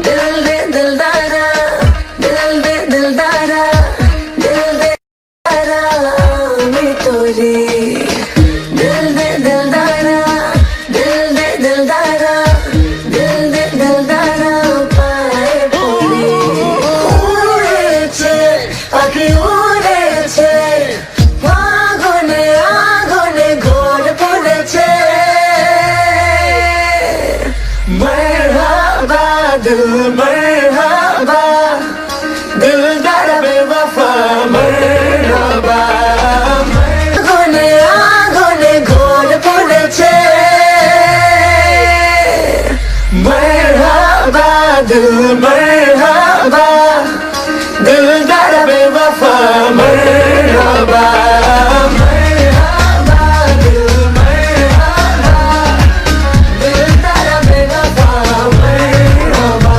दिल दे दिलदारा दिल दे दिलदारा दिल दे मरहबा दिलदार बेवफा मरहबा मरहबा दिल मरहबा दिलदार बेवफा मरहबा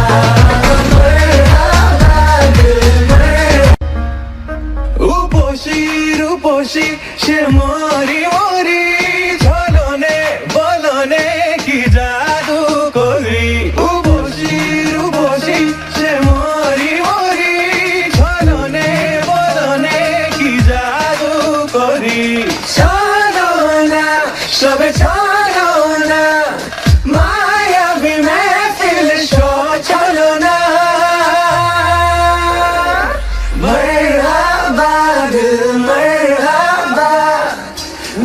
मरहबा दिल मरहबा रूपोशी से मोरी मोरी झोलोने बोलोने की जादू कोरी रूपोशी से मोरी मोरी झोलोने बोलोने की जादू कोरी चलो ना सब चलो ना माया भी महफिल शो चलो ना मरहबा दिल मरहबा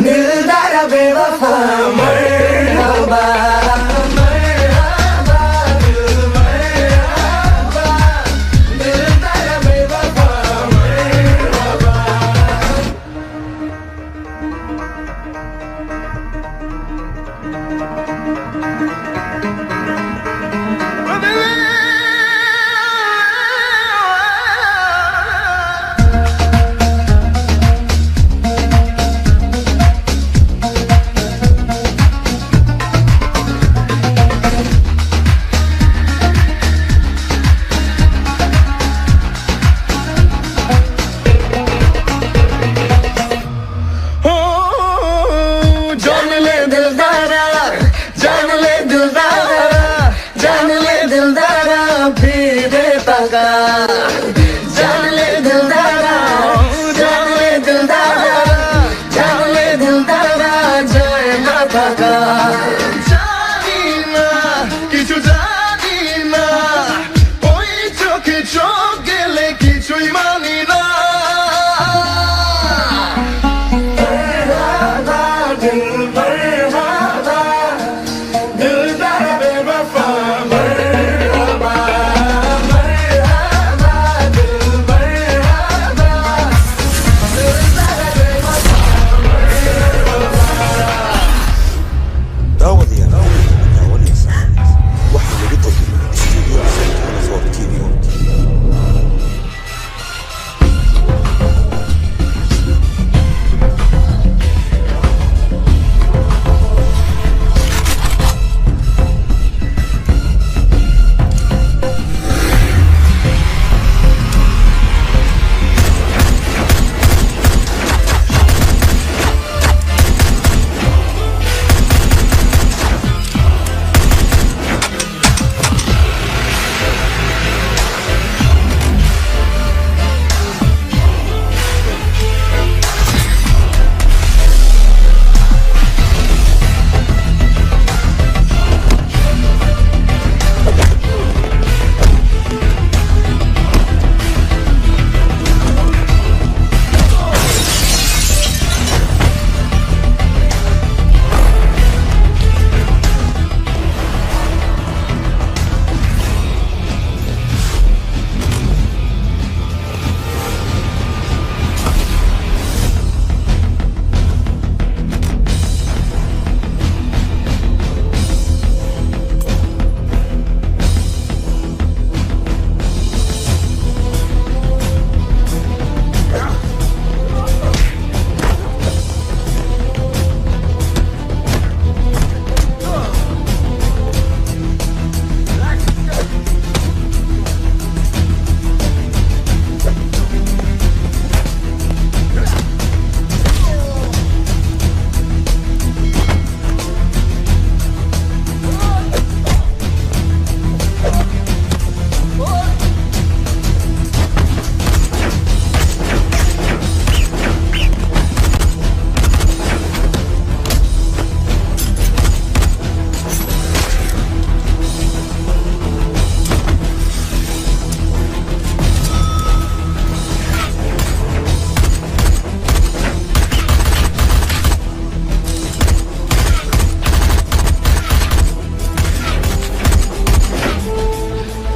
दिलदार बेवफा मरहबा मरहबा दिल मरहबा दिलदार बेवफा मरहबा जान ले दिलदारा जान ले दिलदारा जान ले दिलदारा फिर पगा जान ले दिलदारा जान ले दिलदारा जान ले दिलदारा जय ना पगा जानी ना किछु जानी ना ওই চোখে চোখ গেলে কিছুই মানি না मरहबा दिल मरहबा दिलदार बेवफा मरहबा मरहबा दिल मरहबा दिलदार बेवफा داوديان داوديسا waxaa lagu tarjumay studio Center TV.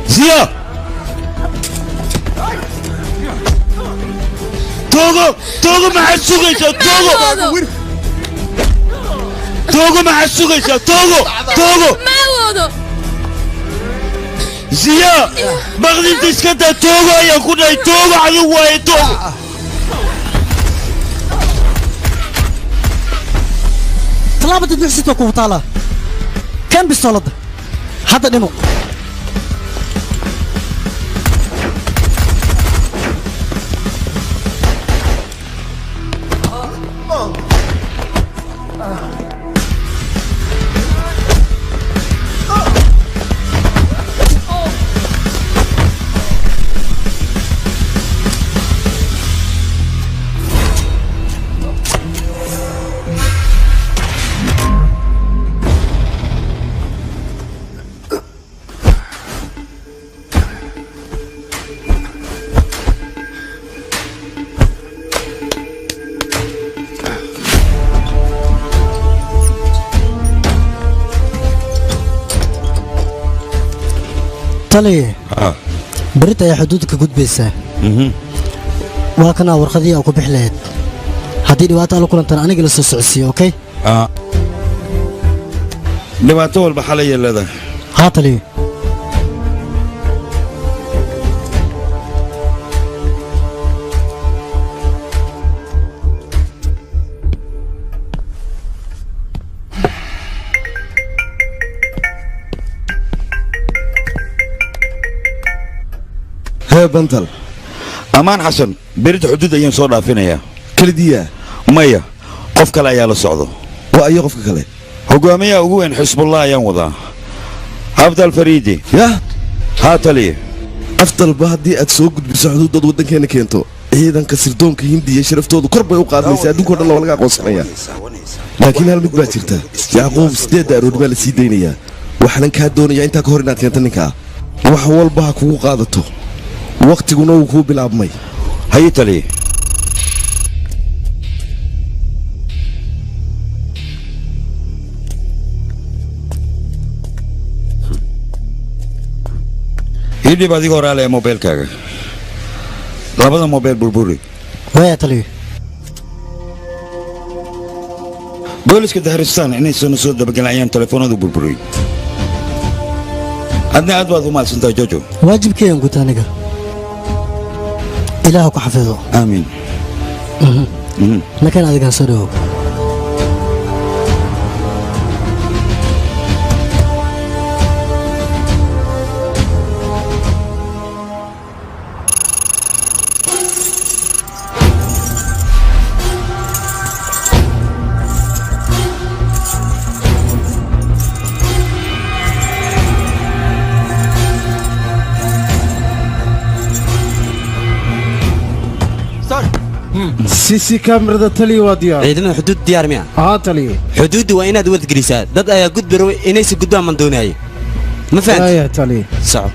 Ziya! Togo maxaad sugaysaa Togo maxaad sugaysaa Togo ma awoodo ziya baqdinta iska daa toogo ayaan ku dhahay toogo adigu waaye toogo tallaabada duxsito ku taala kan bistoolada hadda dhimo tali berita ayaa xuduudda ka gudbaysaa waa kanaa warqadii aa ku bixi lahayd haddii dhibaato ala kulantaan aniga la soo socodsiiyo okey dhibaato walba xalaya leedahay haa taliyo hee bantal ammaan xasan berita xuduud ayaan soo dhaafinayaa kelidiyaa maya qof kale ayaa la socdo waa iyo qofka kale hogaamiyaha ugu weyn xisbullah ayaan wadaa afdal fariidi yah haa taliya afdalba haddii aad soo gudbiso xuduudood waddankeena keento ciidanka sirdoonka hindiya sharaftoodu kor bay u qaadmaysa adduunkao dhan waa laga aqoonsanaya laakiin hal mid baa jirta yacquub 8 arood baa la sii daynayaa waxaan kaa doonayaa intaa ka hor inaad keento ninkaa wax walba ha kugu qaadato waqtiguna wuu kuu bilaabmay haye taliya ii dhib adigoo raale ee mobeelkaaga labada mobeel burburi waya taliyo booliska dahristaan inaysan soo dabagelayaan telefoonadu burburiyey adna aad baad u mahadsantahay jojo waajibkeeyan guta aniga ilaah ku xafido aamiin nakan adigaan soo dhawow سيسي كاميرا تلي وديار ciidamada xuduud diyaar miya تلي xuduuddu waa inaad wad gelisaa dad ayaa gudbiro inaysi gudbaan man doonayay ma يا fahanti تلي soco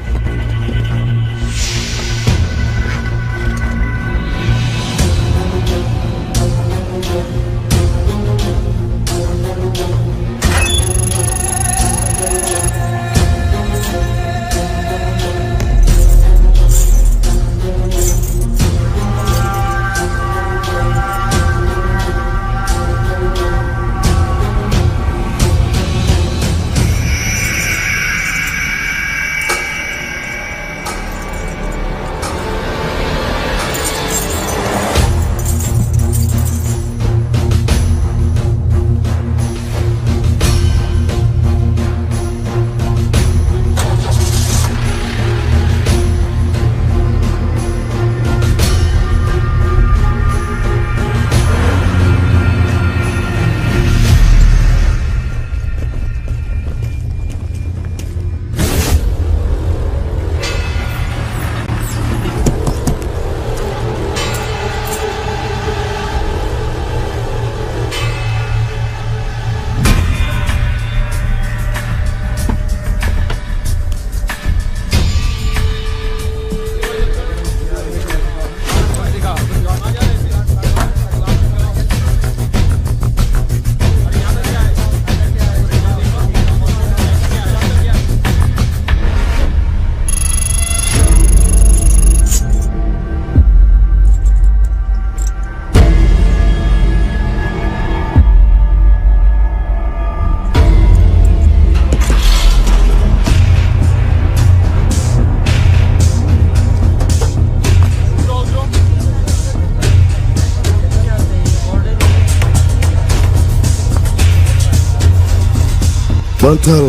bantal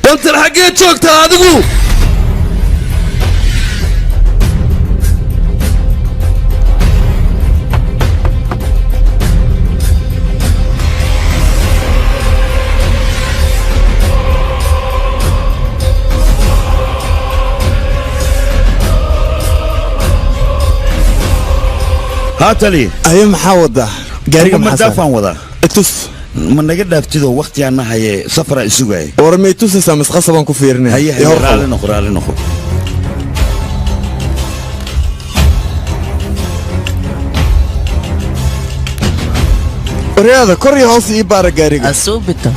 bantal xaggee joogtaa adigu هاتلي أيه محاوضة قاريك مدافعان وضع اتوس من نجد دافتيدو وقت أنا هي سفرة السجاي ورمي توس سامس قصبا كفيرني هي رالي نخر ورياضة كوري هوس إيبارة قاريك أسوبتا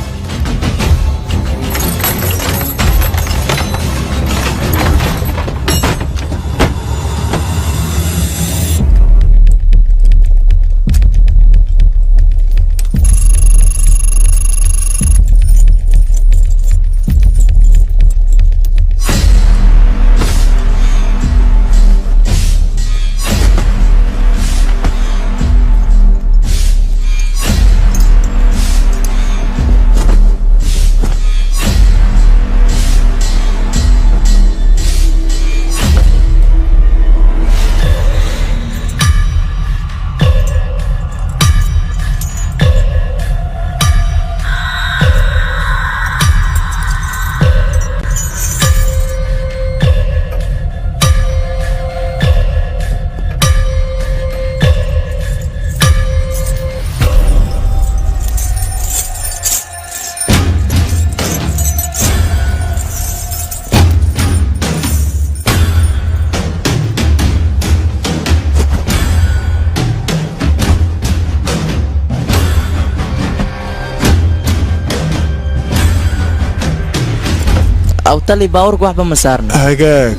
أو تلي باورك وحبة مسارنا هاجاك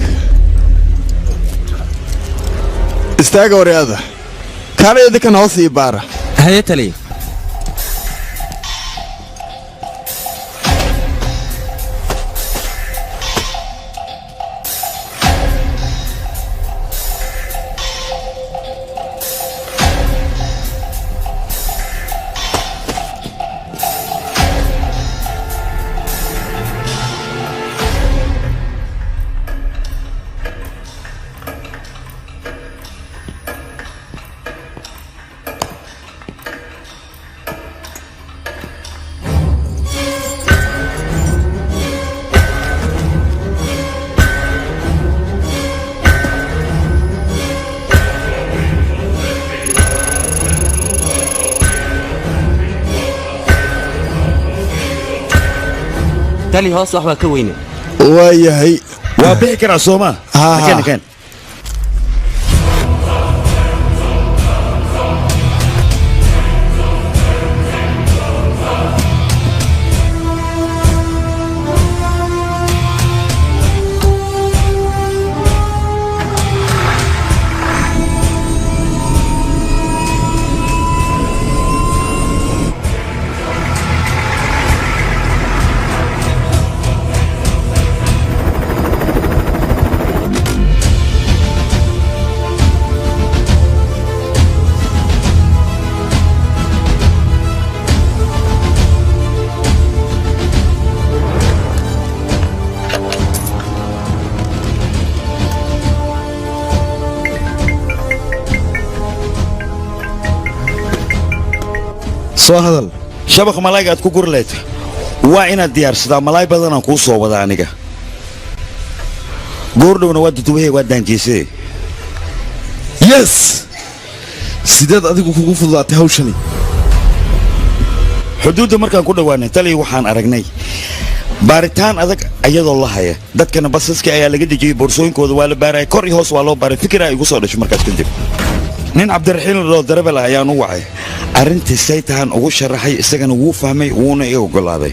استاجا ورياضة كان يدي كان هوس إيبارة هيا تلي تالي هوس وحبا كوينه وياهي وابيع كرا سوما كان soo hadal shabaq malaayga aad ku gurleed waa inaad diyaarsadaa malaay badan aan kuu soo wada aniga goordhowna waa duduwahay waa daanjeysay yes sideed adigu kugu fududaatay hawshani xuduudda markaan ku dhowaanay tali waxaan aragnay baaritaan adag ayadoo la haya dadkana basaska ayaa laga dejiyey boorsooyinkooda waa la baaraya kor iyo hoos waa loo baaray fikir ay igu soo dhashay markaas kadib nin cabdiraxiin loo darabel ah ayaan u wacay arrintii say tahan ugu sharaxay isagana wuu fahmay wuuna i oggolaaday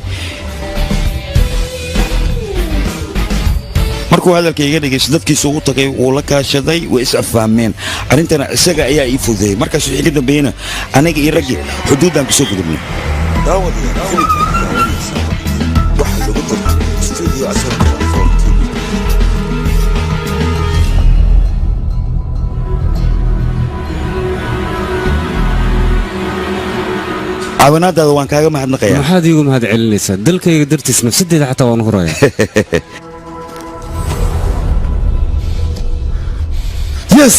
markuu hadalka iga dhegaysto dadkiisa ugu tagay wuu la kaashaday way is afahmeen arrintana isaga ayaa ii fududeeyey markaas wixii ka dambeeyena aniga iyo raggii xuduuddaan kusoo gudubnay caawinaadaada waan kaaga mahadnaqayaa maxaad iigu mahad celinaysaa dalkayga dartiis nafsadeeda xataa waan huraya yes